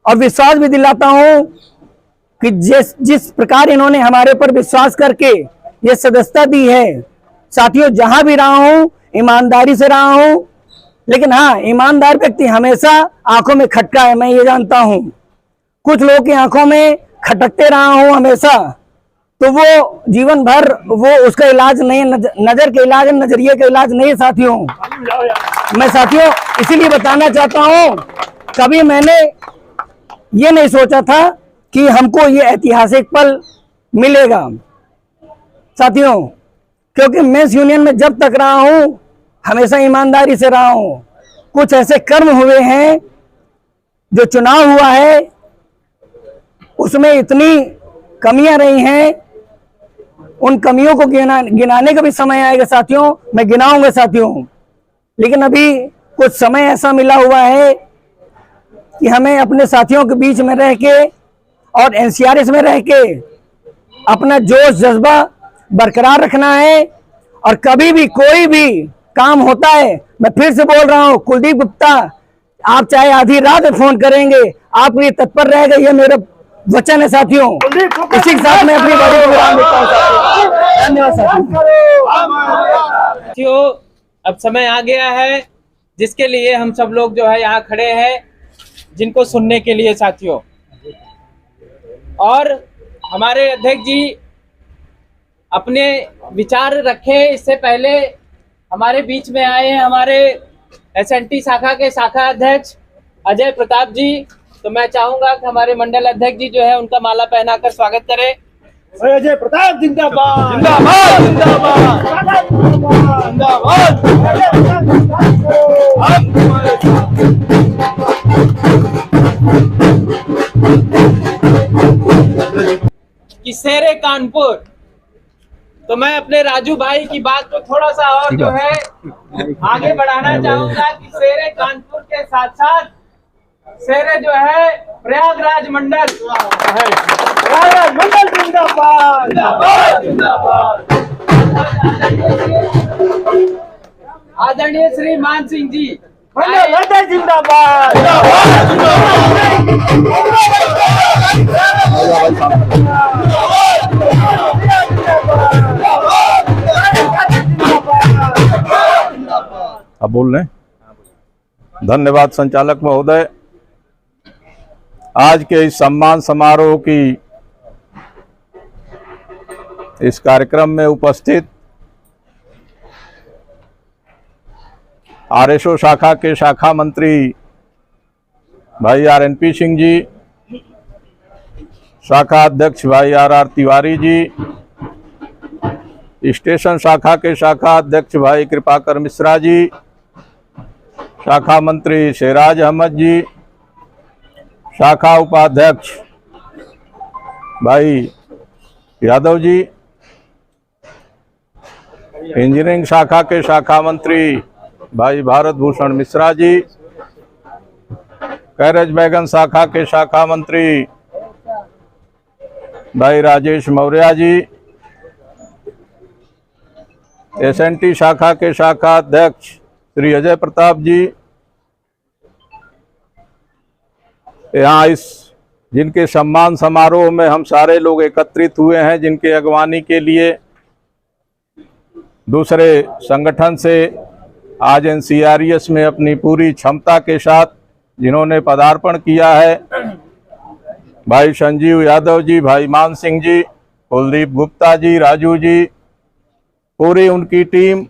और विश्वास भी दिलाता हूं कि जिस प्रकार इन्होंने हमारे पर विश्वास करके ये सदस्यता दी है। साथियों, जहां भी रहा हूं ईमानदारी से रहा हूं, लेकिन हाँ, ईमानदार व्यक्ति हमेशा आंखों में खटका है, मैं ये जानता हूं। कुछ लोगों की आंखों में खटकते रहा हूं हमेशा, तो वो जीवन भर वो उसका इलाज नहीं, नजर के इलाज, नजरिए का इलाज नहीं साथियों। मैं साथियों इसीलिए बताना चाहता हूं, कभी मैंने ये नहीं सोचा था कि हमको ये ऐतिहासिक पल मिलेगा साथियों, क्योंकि मेंस यूनियन में जब तक रहा हूं हमेशा ईमानदारी से रहा हूं। कुछ ऐसे कर्म हुए हैं, जो चुनाव हुआ है उसमें इतनी कमियां रही हैं, उन कमियों को गिनाने का भी समय आएगा साथियों, मैं गिनाऊंगा साथियों। लेकिन अभी कुछ समय ऐसा मिला हुआ है कि हमें अपने साथियों के बीच में रह के और एनसीआरएस में रह के अपना जोश जज्बा बरकरार रखना है। और कभी भी कोई भी काम होता है, मैं फिर से बोल रहा हूं, कुलदीप गुप्ता, आप चाहे आधी रात में फोन करेंगे, आपके लिए तत्पर रहेगा, ये मेरा वचन है साथियों। इसी के साथ मैं अपनी बात को विराम देता हूं साथियों। धन्यवाद साथियों, अब समय आ गया है जिसके लिए हम सब लोग जो है यहाँ खड़े हैं, जिनको सुनने के लिए साथियों। और हमारे अध्यक्ष जी अपने विचार रखे, इससे पहले हमारे बीच में आए हैं हमारे एसएनटी शाखा के शाखा अध्यक्ष अजय प्रताप जी। तो मैं चाहूंगा कि हमारे मंडल अध्यक्ष जी जो है उनका माला पहनाकर स्वागत करें। अजय प्रताप जिंदाबाद जिंदाबाद जिंदाबाद कि शेरे कानपुर, तो मैं अपने राजू भाई की बात को थोड़ा सा और जो है आगे बढ़ाना चाहूंगा कि शेरे कानपुर के साथ साथ शेरे जो है प्रयागराज मंडल जिंदाबाद आदरणीय श्री मान सिंह जी जिंदाबाद अब बोल रहे। धन्यवाद संचालक महोदय। आज के इस सम्मान समारोह की इस कार्यक्रम में उपस्थित आरएसओ शाखा के शाखा मंत्री भाई आरएनपी सिंह जी, शाखा अध्यक्ष भाई आरआर तिवारी जी, स्टेशन शाखा के शाखा अध्यक्ष भाई कृपाकर मिश्रा जी, शाखा मंत्री शेराज अहमद जी, शाखा उपाध्यक्ष भाई यादव जी, इंजीनियरिंग शाखा के शाखा मंत्री भाई भारत भूषण मिश्रा जी, कैरेज बैगन शाखा के शाखा मंत्री भाई राजेश मौर्य जी, एसएनटी शाखा के शाखा अध्यक्ष श्री अजय प्रताप जी, यहाँ इस जिनके सम्मान समारोह में हम सारे लोग एकत्रित हुए हैं, जिनके अगवानी के लिए दूसरे संगठन से आज एनसीआरएस में अपनी पूरी क्षमता के साथ जिन्होंने पदार्पण किया है, भाई संजीव यादव जी, भाई मान सिंह जी, कुलदीप गुप्ता जी, राजू जी, पूरी उनकी टीम,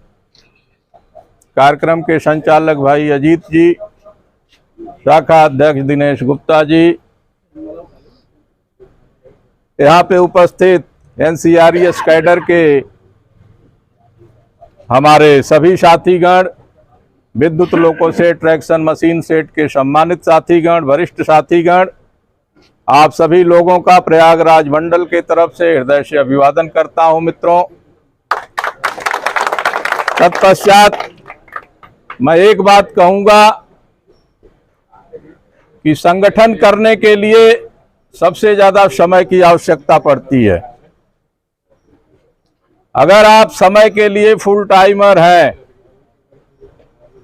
कार्यक्रम के संचालक भाई अजीत जी, शाखा अध्यक्ष दिनेश गुप्ता जी, यहाँ पे उपस्थित एनसीआरएस कैडर के हमारे सभी साथीगण, विद्युत लोको सेट, ट्रैक्शन मशीन सेट के सम्मानित साथीगण, वरिष्ठ साथीगण, आप सभी लोगों का प्रयागराज मंडल के तरफ से हृदय से अभिवादन करता हूं मित्रों। तत्पश्चात मैं एक बात कहूंगा कि संगठन करने के लिए सबसे ज्यादा समय की आवश्यकता पड़ती है। अगर आप समय के लिए फुल टाइमर हैं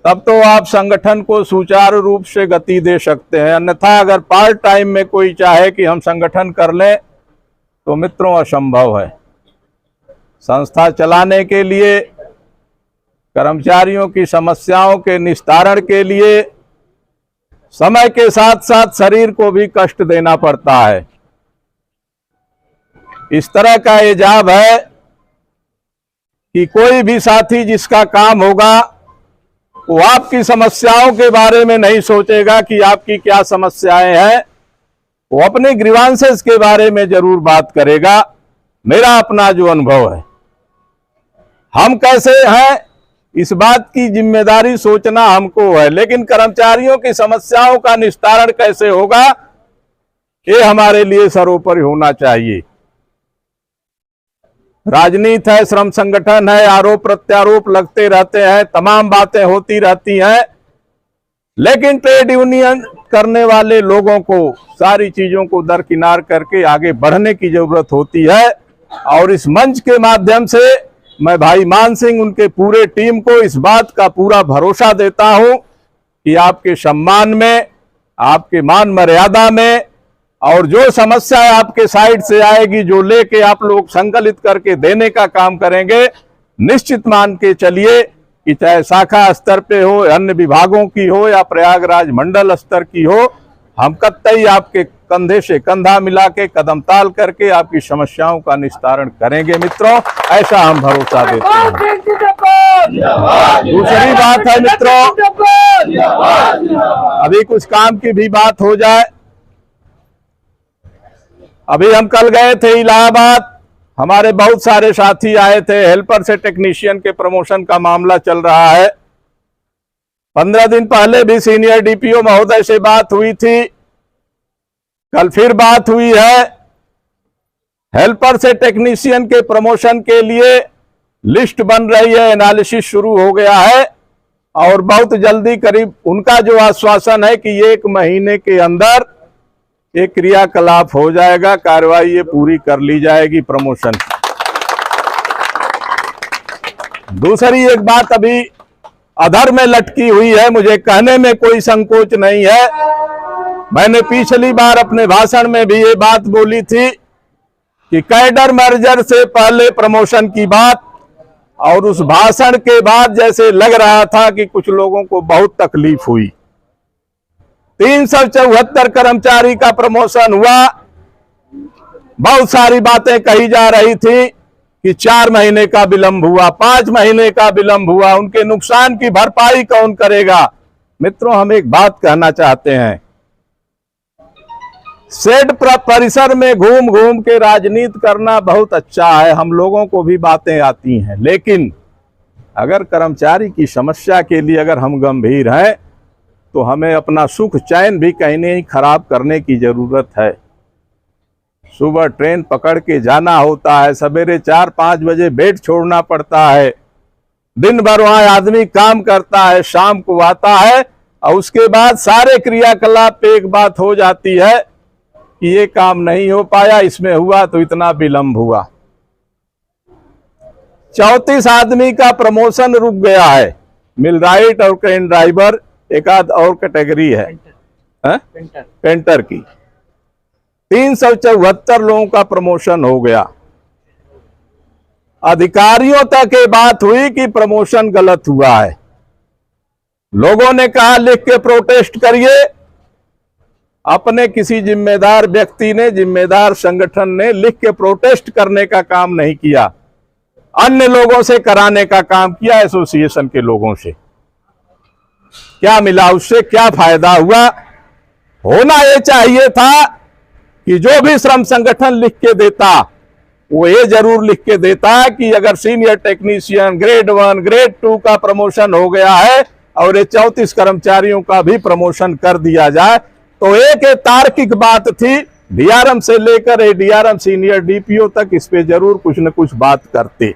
तब तो आप संगठन को सुचारू रूप से गति दे सकते हैं, अन्यथा अगर पार्ट टाइम में कोई चाहे कि हम संगठन कर लें तो मित्रों असंभव है। संस्था चलाने के लिए, कर्मचारियों की समस्याओं के निस्तारण के लिए समय के साथ साथ शरीर को भी कष्ट देना पड़ता है। इस तरह का एजाब है कि कोई भी साथी जिसका काम होगा वो आपकी समस्याओं के बारे में नहीं सोचेगा कि आपकी क्या समस्याएं हैं, वो अपने ग्रीवांसेस के बारे में जरूर बात करेगा। मेरा अपना जो अनुभव है, हम कैसे हैं इस बात की जिम्मेदारी सोचना हमको है, लेकिन कर्मचारियों की समस्याओं का निस्तारण कैसे होगा ये हमारे लिए सर्वोपरि होना चाहिए। राजनीति है, श्रम संगठन है, आरोप प्रत्यारोप लगते रहते हैं, तमाम बातें होती रहती हैं, लेकिन ट्रेड यूनियन करने वाले लोगों को सारी चीजों को दरकिनार करके आगे बढ़ने की जरूरत होती है। और इस मंच के माध्यम से मैं भाई मान सिंह, उनके पूरे टीम को इस बात का पूरा भरोसा देता हूं कि आपके सम्मान में, आपके मान मर्यादा में, और जो समस्या आपके साइड से आएगी, जो लेके आप लोग संकलित करके देने का काम करेंगे, निश्चित मान के चलिए कि चाहे शाखा स्तर पे हो, अन्य विभागों की हो या प्रयागराज मंडल स्तर की हो, हम कतई आपके कंधे से कंधा मिला के, कदम ताल करके आपकी समस्याओं का निस्तारण करेंगे मित्रों, ऐसा हम भरोसा देते हैं। दूसरी बात है मित्रों, अभी कुछ काम की भी बात हो जाए। अभी हम कल गए थे इलाहाबाद, हमारे बहुत सारे साथी आए थे। हेल्पर से टेक्नीशियन के प्रमोशन का मामला चल रहा है। 15 दिन पहले भी सीनियर डीपीओ महोदय से बात हुई थी, कल फिर बात हुई है। हेल्पर से टेक्नीशियन के प्रमोशन के लिए लिस्ट बन रही है, एनालिसिस शुरू हो गया है और बहुत जल्दी, करीब उनका जो आश्वासन है कि 1 महीने के अंदर एक क्रियाकलाप हो जाएगा, कार्रवाई ये पूरी कर ली जाएगी प्रमोशन। दूसरी एक बात अभी अधर में लटकी हुई है, मुझे कहने में कोई संकोच नहीं है। मैंने पिछली बार अपने भाषण में भी ये बात बोली थी कि कैडर मर्जर से पहले प्रमोशन की बात, और उस भाषण के बाद जैसे लग रहा था कि कुछ लोगों को बहुत तकलीफ हुई। 374 कर्मचारी का प्रमोशन हुआ। बहुत सारी बातें कही जा रही थी कि 4 महीने का विलंब हुआ, 5 महीने का विलंब हुआ, उनके नुकसान की भरपाई कौन करेगा। मित्रों, हम एक बात कहना चाहते हैं, शेड परिसर में घूम घूम के राजनीति करना बहुत अच्छा है, हम लोगों को भी बातें आती हैं, लेकिन अगर कर्मचारी की समस्या के लिए अगर हम गंभीर हैं तो हमें अपना सुख चैन भी कहीं नहीं खराब करने की जरूरत है। सुबह ट्रेन पकड़ के जाना होता है, सवेरे 4-5 बजे बेड छोड़ना पड़ता है, दिन भर वहां आदमी काम करता है, शाम को आता है और उसके बाद सारे क्रियाकलाप पे एक बात हो जाती है कि ये काम नहीं हो पाया, इसमें हुआ तो इतना विलंब हुआ। 34 आदमी का प्रमोशन रुक गया है। मिलराइट और क्रेन ड्राइवर, एक आध और कैटेगरी है पेंटर की। 374 लोगों का प्रमोशन हो गया। अधिकारियों तक ये बात हुई कि प्रमोशन गलत हुआ है। लोगों ने कहा लिख के प्रोटेस्ट करिए। अपने किसी जिम्मेदार व्यक्ति ने, जिम्मेदार संगठन ने लिख के प्रोटेस्ट करने का काम नहीं किया, अन्य लोगों से कराने का काम किया, एसोसिएशन के लोगों से। क्या मिला उससे, क्या फायदा हुआ? होना यह चाहिए था कि जो भी श्रम संगठन लिख के देता वो ये जरूर लिख के देता कि अगर सीनियर टेक्नीशियन ग्रेड 1 ग्रेड 2 का प्रमोशन हो गया है और ये 34 कर्मचारियों का भी प्रमोशन कर दिया जाए, तो एक तार्किक बात थी। डीआरएम से लेकर एडीआरएम सीनियर डीपीओ तक इस पे जरूर कुछ न कुछ बात करते।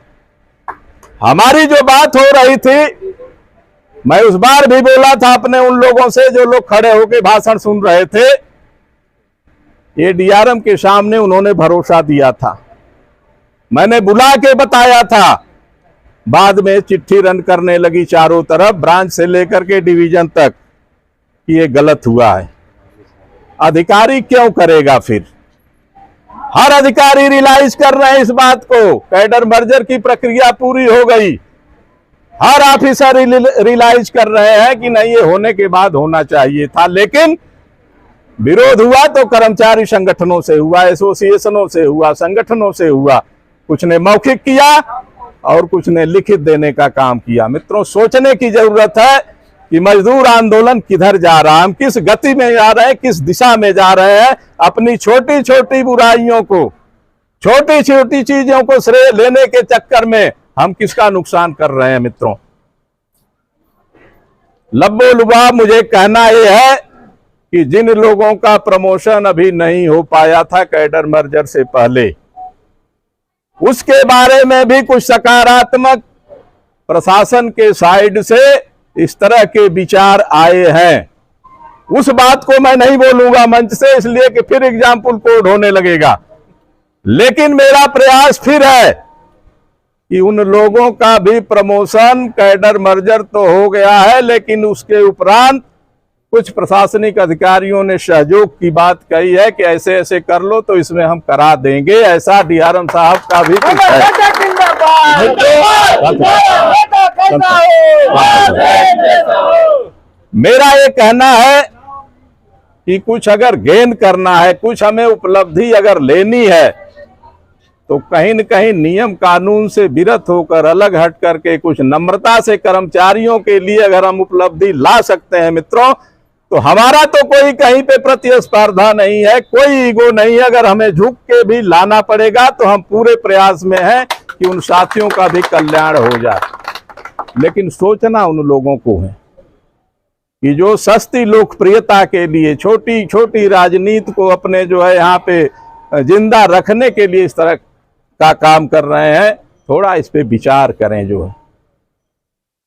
हमारी जो बात हो रही थी, मैं उस बार भी बोला था अपने उन लोगों से जो लोग खड़े होकर भाषण सुन रहे थे, ये डीआरएम के सामने उन्होंने भरोसा दिया था। मैंने बुला के बताया था, बाद में चिट्ठी रन करने लगी चारों तरफ, ब्रांच से लेकर के डिवीजन तक, कि ये गलत हुआ है। अधिकारी क्यों करेगा? फिर हर अधिकारी रियलाइज कर रहे हैं इस बात को, कैडर मर्जर की प्रक्रिया पूरी हो गई। हर ऑफिसर रियलाइज कर रहे हैं कि नहीं, ये होने के बाद होना चाहिए था, लेकिन विरोध हुआ तो कर्मचारी संगठनों से हुआ, एसोसिएशनों से हुआ, संगठनों से हुआ। कुछ ने मौखिक किया और कुछ ने लिखित देने का काम किया। मित्रों, सोचने की जरूरत है कि मजदूर आंदोलन किधर जा रहा है, हम किस गति में जा रहे हैं, किस दिशा में जा रहे हैं। अपनी छोटी छोटी बुराइयों को, छोटी छोटी चीजों को श्रेय लेने के चक्कर में हम किसका नुकसान कर रहे हैं। मित्रों, लब्बो लुबाब मुझे कहना यह है कि जिन लोगों का प्रमोशन अभी नहीं हो पाया था कैडर मर्जर से पहले, उसके बारे में भी कुछ सकारात्मक प्रशासन के साइड से इस तरह के विचार आए हैं। उस बात को मैं नहीं बोलूंगा मंच से, इसलिए कि फिर एग्जाम्पल कोड होने लगेगा। लेकिन मेरा प्रयास फिर है कि उन लोगों का भी प्रमोशन, कैडर मर्जर तो हो गया है, लेकिन उसके उपरांत कुछ प्रशासनिक अधिकारियों ने सहयोग की बात कही है कि ऐसे ऐसे कर लो तो इसमें हम करा देंगे। ऐसा डीआरएम साहब का भी कुछ है। मेरा ये कहना है कि कुछ अगर गेन करना है, कुछ हमें उपलब्धि अगर लेनी है, तो कहीं न कहीं नियम कानून से विरत होकर, अलग हट करके, कुछ नम्रता से कर्मचारियों के लिए अगर हम उपलब्धि ला सकते हैं मित्रों, तो हमारा तो कोई कहीं पे प्रतिस्पर्धा नहीं है, कोई ईगो नहीं है। अगर हमें झुक के भी लाना पड़ेगा तो हम पूरे प्रयास में हैं कि उन साथियों का भी कल्याण हो जाए। लेकिन सोचना उन लोगों को है कि जो सस्ती लोकप्रियता के लिए, छोटी छोटी राजनीति को अपने जो है यहाँ पे जिंदा रखने के लिए इस तरह का काम कर रहे हैं, थोड़ा इस पे विचार करें। जो है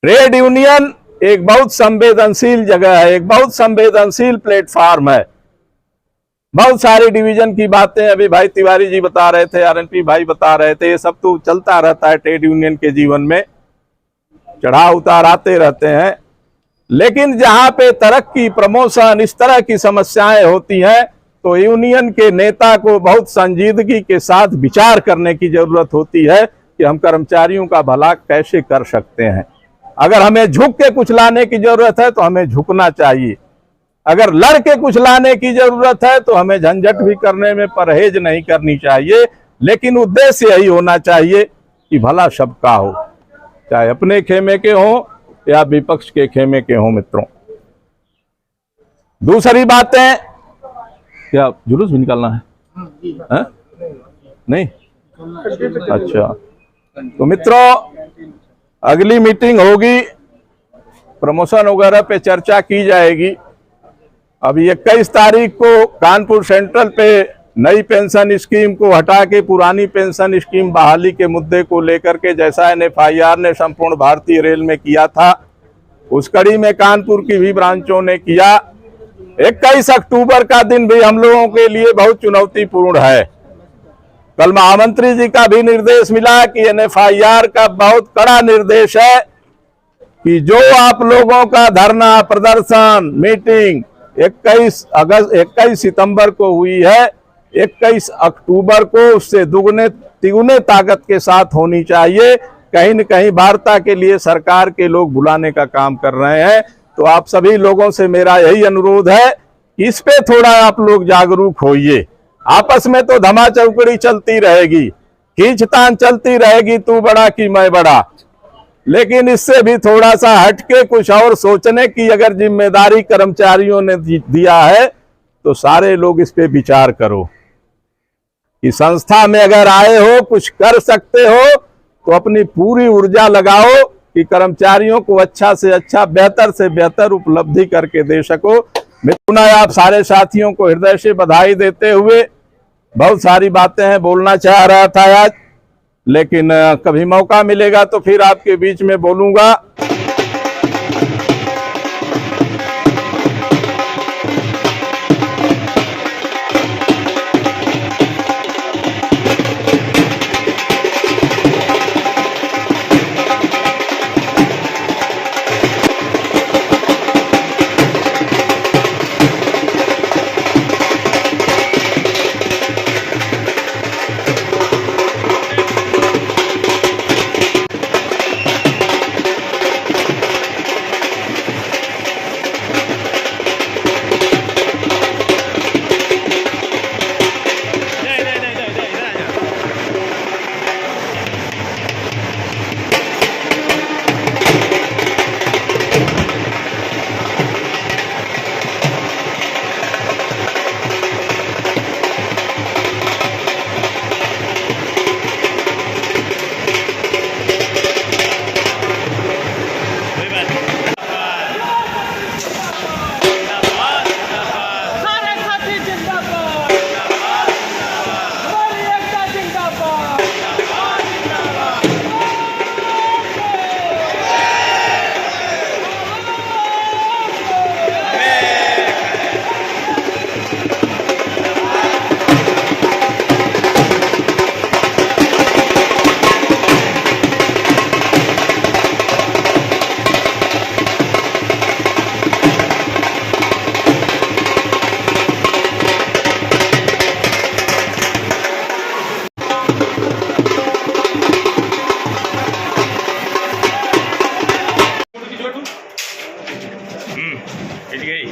ट्रेड यूनियन एक बहुत संवेदनशील जगह है, एक बहुत संवेदनशील प्लेटफॉर्म है। बहुत सारी डिवीजन की बातें अभी भाई तिवारी जी बता रहे थे, आरएनपी भाई बता रहे थे, ये सब तो चलता रहता है ट्रेड यूनियन के जीवन में, चढ़ाव उतार आते रहते हैं। लेकिन जहां पे तरक्की, प्रमोशन, इस तरह की समस्याएं होती हैं, तो यूनियन के नेता को बहुत संजीदगी के साथ विचार करने की जरूरत होती है कि हम कर्मचारियों का भला कैसे कर सकते हैं। अगर हमें झुक के कुछ लाने की जरूरत है तो हमें झुकना चाहिए, अगर लड़ के कुछ लाने की जरूरत है तो हमें झंझट भी करने में परहेज नहीं करनी चाहिए। लेकिन उद्देश्य यही होना चाहिए कि भला सबका हो, चाहे अपने खेमे के हो या विपक्ष के खेमे के हो। मित्रों, दूसरी बातें, क्या जुलूस भी निकालना है? नहीं? अच्छा, तो मित्रों अगली मीटिंग होगी, प्रमोशन वगैरह पे चर्चा की जाएगी। अभी 21 तारीख को कानपुर सेंट्रल पे नई पेंशन स्कीम को हटा के पुरानी पेंशन स्कीम बहाली के मुद्दे को लेकर के, जैसा NFIR ने संपूर्ण भारतीय रेल में किया था, उस कड़ी में कानपुर की भी ब्रांचों ने किया। 21 अक्टूबर का दिन भी हम लोगों के लिए बहुत चुनौतीपूर्ण है। कल महामंत्री जी का भी निर्देश मिला कि NFIR का बहुत कड़ा निर्देश है कि जो आप लोगों का धरना, प्रदर्शन, मीटिंग 21 सितंबर को हुई है, 21 अक्टूबर को उससे दुगने तिगुने ताकत के साथ होनी चाहिए। कहीं न कहीं वार्ता के लिए सरकार के लोग बुलाने का काम कर रहे हैं। तो आप सभी लोगों से मेरा यही अनुरोध है कि इस पे थोड़ा आप लोग जागरूक होइए। आपस में तो धमा चौकड़ी चलती रहेगी, खींचतान चलती रहेगी, तू बड़ा कि मैं बड़ा, लेकिन इससे भी थोड़ा सा हटके कुछ और सोचने की अगर जिम्मेदारी कर्मचारियों ने दिया है तो सारे लोग इस पे विचार करो कि संस्था में अगर आए हो, कुछ कर सकते हो तो अपनी पूरी ऊर्जा लगाओ कि कर्मचारियों को अच्छा से अच्छा, बेहतर से बेहतर उपलब्धि करके दे सको। मैं पुनः आप सारे साथियों को हृदय से बधाई देते हुए, बहुत सारी बातें हैं बोलना चाह रहा था आज, लेकिन कभी मौका मिलेगा तो फिर आपके बीच में बोलूंगा।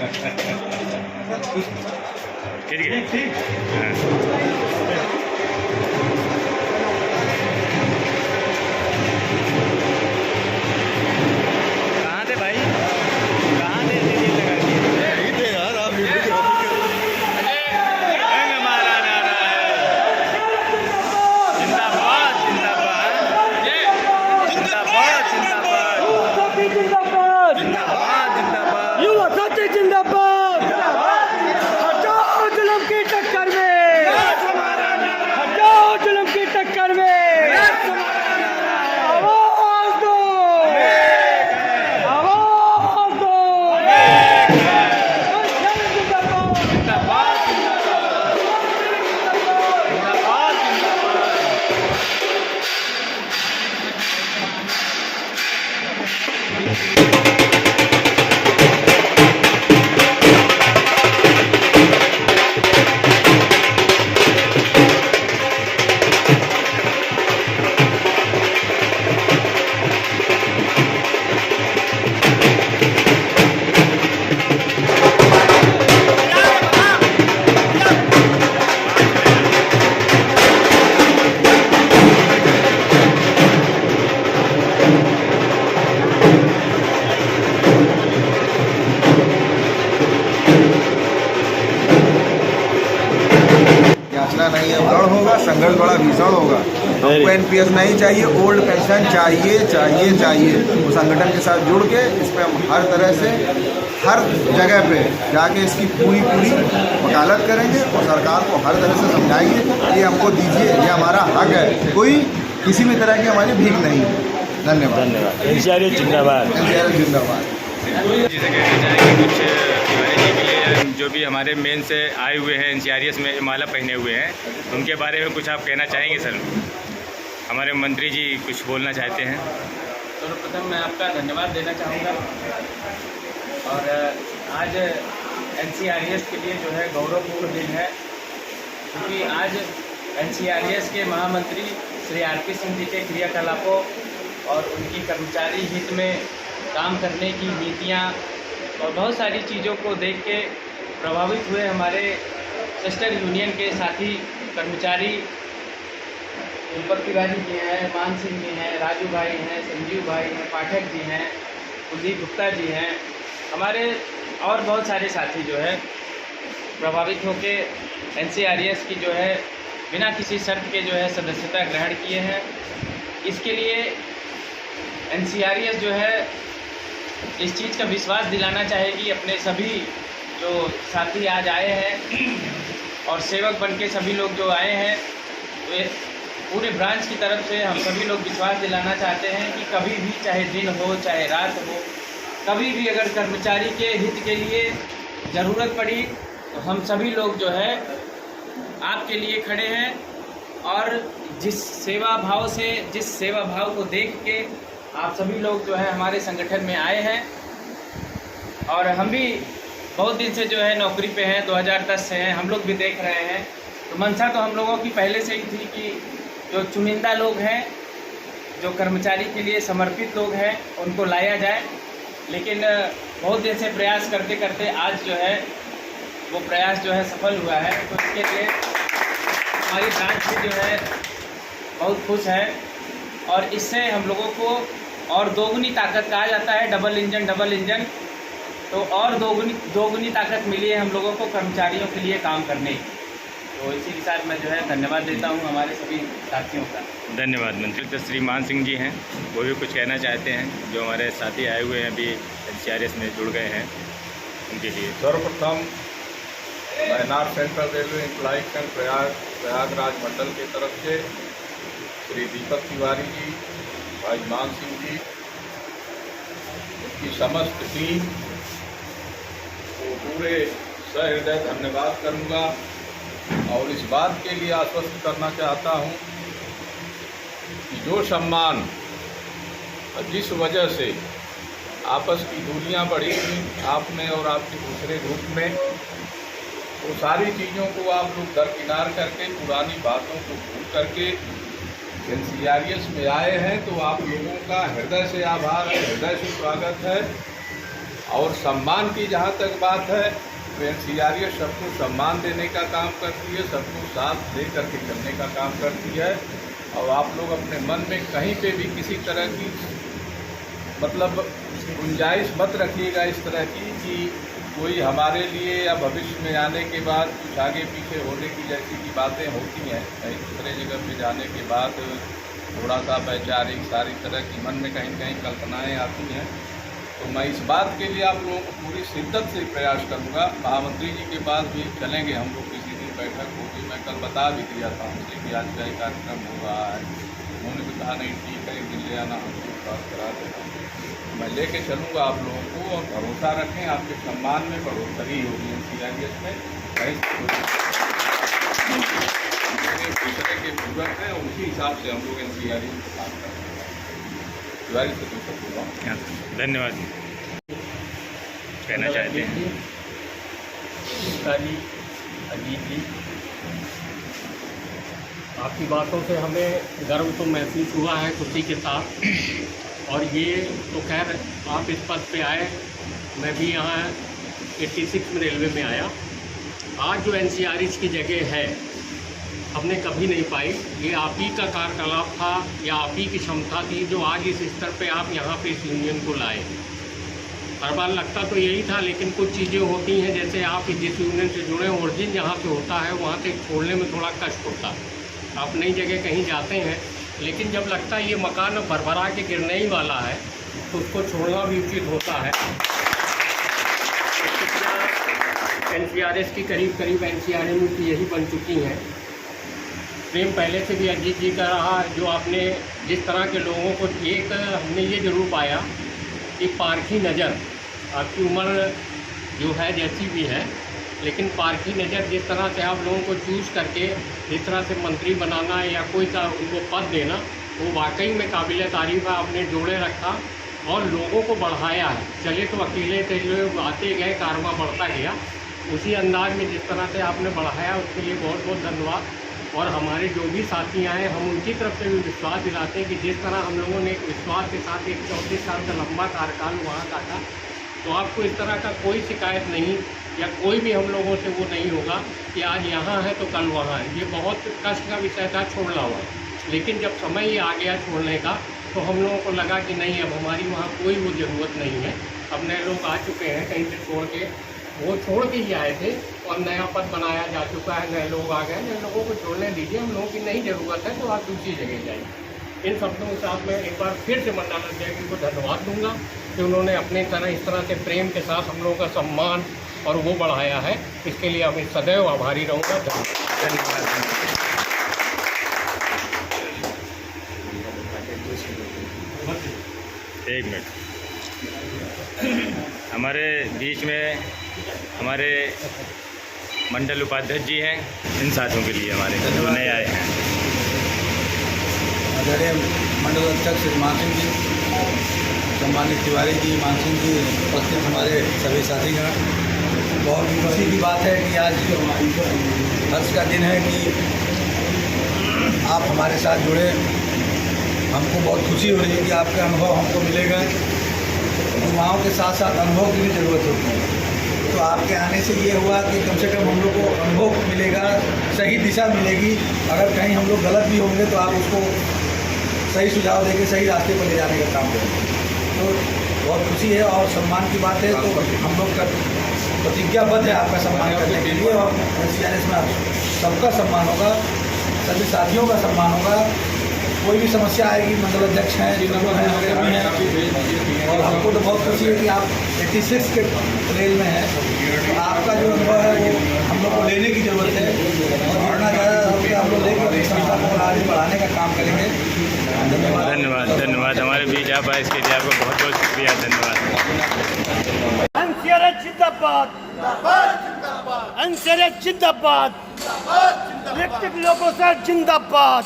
कहाँ थे भाई, कहाँ थे दीदी लगा के यार आप हमारा नारा है जिंदाबाद जिंदाबाद जिंदाबाद जिंदाबाद जिंदाबाद जिंदाबाद युवा साथी जिंदाबाद, हटाओ जुल्म की टक्कर में, हटाओ जुल्म की टक्कर में, आवाज दो, आवाज दो, जिंदाबाद जिंदाबाद याचना नहीं है, दृढ़ होगा, संघर्ष बड़ा भीषण होगा। हमको एनपीएस नहीं चाहिए, ओल्ड पेंशन चाहिए चाहिए चाहिए। तो संगठन के साथ जुड़ के इस पर हम हर तरह से हर जगह पे जाके इसकी पूरी वकालत करेंगे और सरकार को हर तरह से समझाएंगे कि हमको दीजिए, ये हमारा हक है, कोई किसी भी तरह की हमारी भीख नहीं है। धन्यवाद। एनसीआरएस जिंदाबाद। एनसीआरएस जिंदाबाद। जैसे कहना चाहेंगे कुछ तिवारी जी के लिए जो भी हमारे मेन से आए हुए हैं एनसीआरएस में माला पहने हुए हैं, उनके बारे में कुछ आप कहना चाहेंगे सर? हमारे मंत्री जी कुछ बोलना चाहते हैं। सर्वप्रथम मैं आपका धन्यवाद देना चाहूँगा और आज एनसीआरएस के लिए जो है गौरवपूर्ण दिन है, क्योंकि आज एनसीआरएस के महामंत्री श्री आरपी सिंह जी के क्रियाकलापों और उनकी कर्मचारी हित में काम करने की नीतियाँ और बहुत सारी चीज़ों को देख के प्रभावित हुए हमारे सिस्टर यूनियन के साथी कर्मचारी दीपक तिवारी जी हैं, मान सिंह जी हैं, राजू भाई हैं, संजीव भाई हैं, पाठक जी हैं, कुलदीप गुप्ता जी हैं, हमारे और बहुत सारे साथी जो है प्रभावित होके एनसीआरएस की जो है बिना किसी शर्त के जो है सदस्यता ग्रहण किए हैं। इसके लिए एनसीआरएस जो है इस चीज़ का विश्वास दिलाना चाहेगी अपने सभी जो साथी आज आए हैं और सेवक बन के सभी लोग जो आए हैं, वे पूरे ब्रांच की तरफ से हम सभी लोग विश्वास दिलाना चाहते हैं कि कभी भी चाहे दिन हो चाहे रात हो, कभी भी अगर कर्मचारी के हित के लिए ज़रूरत पड़ी तो हम सभी लोग जो है आपके लिए खड़े हैं। और जिस सेवा भाव को देख के आप सभी लोग जो है हमारे संगठन में आए हैं और हम भी बहुत दिन से जो है नौकरी पे हैं, 2010 से हैं, हम लोग भी देख रहे हैं। तो मंशा तो हम लोगों की पहले से ही थी कि जो चुनिंदा लोग हैं, जो कर्मचारी के लिए समर्पित लोग हैं, उनको लाया जाए। लेकिन बहुत दिन से प्रयास करते करते आज जो है वो प्रयास जो है सफल हुआ है। तो इसके लिए हमारी ब्रांच भी जो है बहुत खुश है और इससे हम लोगों को और दोगुनी ताकत कहा जाता है, डबल इंजन, तो और दोगुनी ताकत मिली है हम लोगों को कर्मचारियों के लिए काम करने की। तो इसी के साथ मैं जो है धन्यवाद देता हूं हमारे सभी साथियों का। धन्यवाद। मंत्री तो श्री मान सिंह जी हैं, वो भी कुछ कहना चाहते हैं, जो हमारे साथी आए हुए हैं अभी एनसीआरएस में जुड़ गए हैं, उनके लिए। सर्वप्रथम मैं नॉर्थ सेंट्रल रेलवे एम्प्लॉय संघ प्रयागराज मंडल की तरफ से श्री दीपक तिवारी जी, भाई मान सिंह जी, उनकी समस्त टीम को पूरे सहृदय धन्यवाद करूंगा और इस बात के लिए आश्वस्त करना चाहता हूं कि जो सम्मान जिस वजह से आपस की दूरियां बढ़ी थी आप में और आपके दूसरे ग्रुप में, वो सारी चीज़ों को आप लोग दरकिनार करके पुरानी बातों को भूल करके एनसीआरएस में आए हैं। तो आप लोगों का हृदय से आभार है, हृदय से स्वागत है और सम्मान की जहाँ तक बात है तो एनसीआरएस सबको सम्मान देने का काम करती है, सबको साथ दे करके चलने का काम करती है। और आप लोग अपने मन में कहीं पे भी किसी तरह की मतलब गुंजाइश मत रखिएगा इस तरह की कि कोई हमारे लिए या भविष्य में आने के बाद कुछ आगे पीछे होने की जैसी की बातें होती हैं। कहीं दूसरे जगह पे जाने के बाद थोड़ा सा वैचारिक सारी तरह की मन में कहीं कहीं कल्पनाएं आती हैं। तो मैं इस बात के लिए आप लोगों को पूरी शिद्दत से प्रयास करूंगा। महामंत्री जी के पास भी चलेंगे हम लोग, किसी दिन बैठक होगी। मैं कल बता भी दिया था उनसे कि आज का कार्यक्रम हो रहा है। उन्होंने भी कहा नहीं ठीक है, एक दिन ले आना, हम बात करा देना। मैं लेके चलूँगा आप लोगों को, और भरोसा रखें आपके सम्मान में बढ़ोतरी होगी एनसीआरएस में। दूसरे के पूरक हैं, उसी हिसाब से हम लोग एनसीआरएस में काम करेंगे। धन्यवाद। कहना चाहते हैं अजीत जी, आपकी बातों से हमें गर्व तो महसूस हुआ है खुशी के साथ। और ये तो खैर आप इस पद पे आए, मैं भी यहाँ 86 में रेलवे में आया। आज जो एनसीआरएस की जगह है हमने कभी नहीं पाई। ये आप ही का कार्यकलाप था या आप ही की क्षमता थी जो आज इस स्तर पे आप यहाँ पे इस यूनियन को लाए। हर बार लगता तो यही था, लेकिन कुछ चीज़ें होती हैं, जैसे आप जिस यूनियन से जुड़े ओरिजिन जहाँ से होता है वहाँ से छोड़ने में थोड़ा कष्ट होता है। आप नई जगह कहीं जाते हैं, लेकिन जब लगता है ये मकान भरभरा के गिरने ही वाला है तो उसको छोड़ना भी उचित होता है। एनसीआरएस की करीब एनसीआरएम की यही बन चुकी हैं। प्रेम पहले से भी अजीत जी का रहा, जो आपने जिस तरह के लोगों को, एक हमने ये जरूर पाया कि पारखी नज़र, आपकी उम्र जो है जैसी भी है, लेकिन पारखी नज़र जिस तरह से आप लोगों को चूज़ करके जिस तरह से मंत्री बनाना या कोई सा उनको पद देना, वो वाकई में काबिल तारीफ़ है। आपने जोड़े रखा और लोगों को बढ़ाया है। चले तो अकेले थे, लोग आते गए, कारवा बढ़ता गया। उसी अंदाज में जिस तरह से आपने बढ़ाया उसके लिए बहुत बहुत धन्यवाद। और हमारे जो भी साथी आए, हम उनकी तरफ से भी विश्वास दिलाते हैं कि जिस तरह हम लोगों ने एक विश्वास के साथ एक 34 साल का लंबा कार्यकाल वहाँ काटा, तो आपको इस तरह का कोई शिकायत नहीं या कोई भी हम लोगों से वो नहीं होगा कि आज यहाँ है तो कल वहाँ है। ये बहुत कष्ट का विषय था छोड़ना हुआ, लेकिन जब समय ही आ गया छोड़ने का तो हम लोगों को लगा कि नहीं, अब हमारी वहाँ कोई वो ज़रूरत नहीं है। अब नए लोग आ चुके हैं कहीं से छोड़ के, वो छोड़ के ही आए थे और नया पद बनाया जा चुका है, नए लोग आ गए। नए लोगों को छोड़ने दीजिए, हम लोगों की नहीं ज़रूरत है तो आप दूसरी जगह जाइए। इन शब्दों के साथ मैं एक बार फिर से मंडलाध्यक्ष जी को धन्यवाद दूंगा कि उन्होंने अपने तरह इस तरह से प्रेम के साथ हम लोगों का सम्मान और वो बढ़ाया है। इसके लिए मैं सदैव आभारी रहूँगा। धन्यवाद। एक मिनट, हमारे बीच में हमारे मंडल उपाध्यक्ष जी हैं, इन साथियों के लिए हमारे जो नए आए हैं। आदरणीय मंडल अध्यक्ष मान सिंह जी, सम्मानित तिवारी जी, मान सिंह जी, उपस्थित हमारे सभी साथीगण, बहुत खुशी की बात है कि आज हर्ष का दिन है कि आप हमारे साथ जुड़े। हमको बहुत खुशी हो रही है कि आपके अनुभव हमको मिलेगा। युवाओं के साथ साथ अनुभव की भी ज़रूरत होती है, तो आपके आने से ये हुआ कि कम से कम हम लोग को अनुभव मिलेगा, सही दिशा मिलेगी। अगर कहीं हम लोग गलत भी होंगे तो आप उसको सही सुझाव देके सही रास्ते पर ले जाने का काम करेंगे। तो बहुत खुशी है और सम्मान की बात है। तो हम लोग का प्रतिज्ञाबद्ध है आपका सम्मान करने के लिए, और एनसीआरएस में सबका सम्मान होगा, सभी साथियों का सम्मान होगा। कोई भी समस्या आएगी, मंडल अध्यक्ष हैं, जिनको हैं, हमें भी हैं। और हमको तो बहुत खुशी है कि आप 86 के रेल में हैं, तो आपका जो अनुभव है वो हम लोग को लेने की ज़रूरत है। और बढ़ना ज़्यादा होकर हम लोग लेकर अपनी संस्था को आगे बढ़ाने का काम करेंगे। धन्यवाद। धन्यवाद हमारे बीच आप आए, इसके लिए आपका बहुत बहुत शुक्रिया। धन्यवाद। एनसीआरएस जिंदाबाद, एनसीआरएस जिंदाबाद, इलेक्ट्रिक लोको सर जिंदाबाद।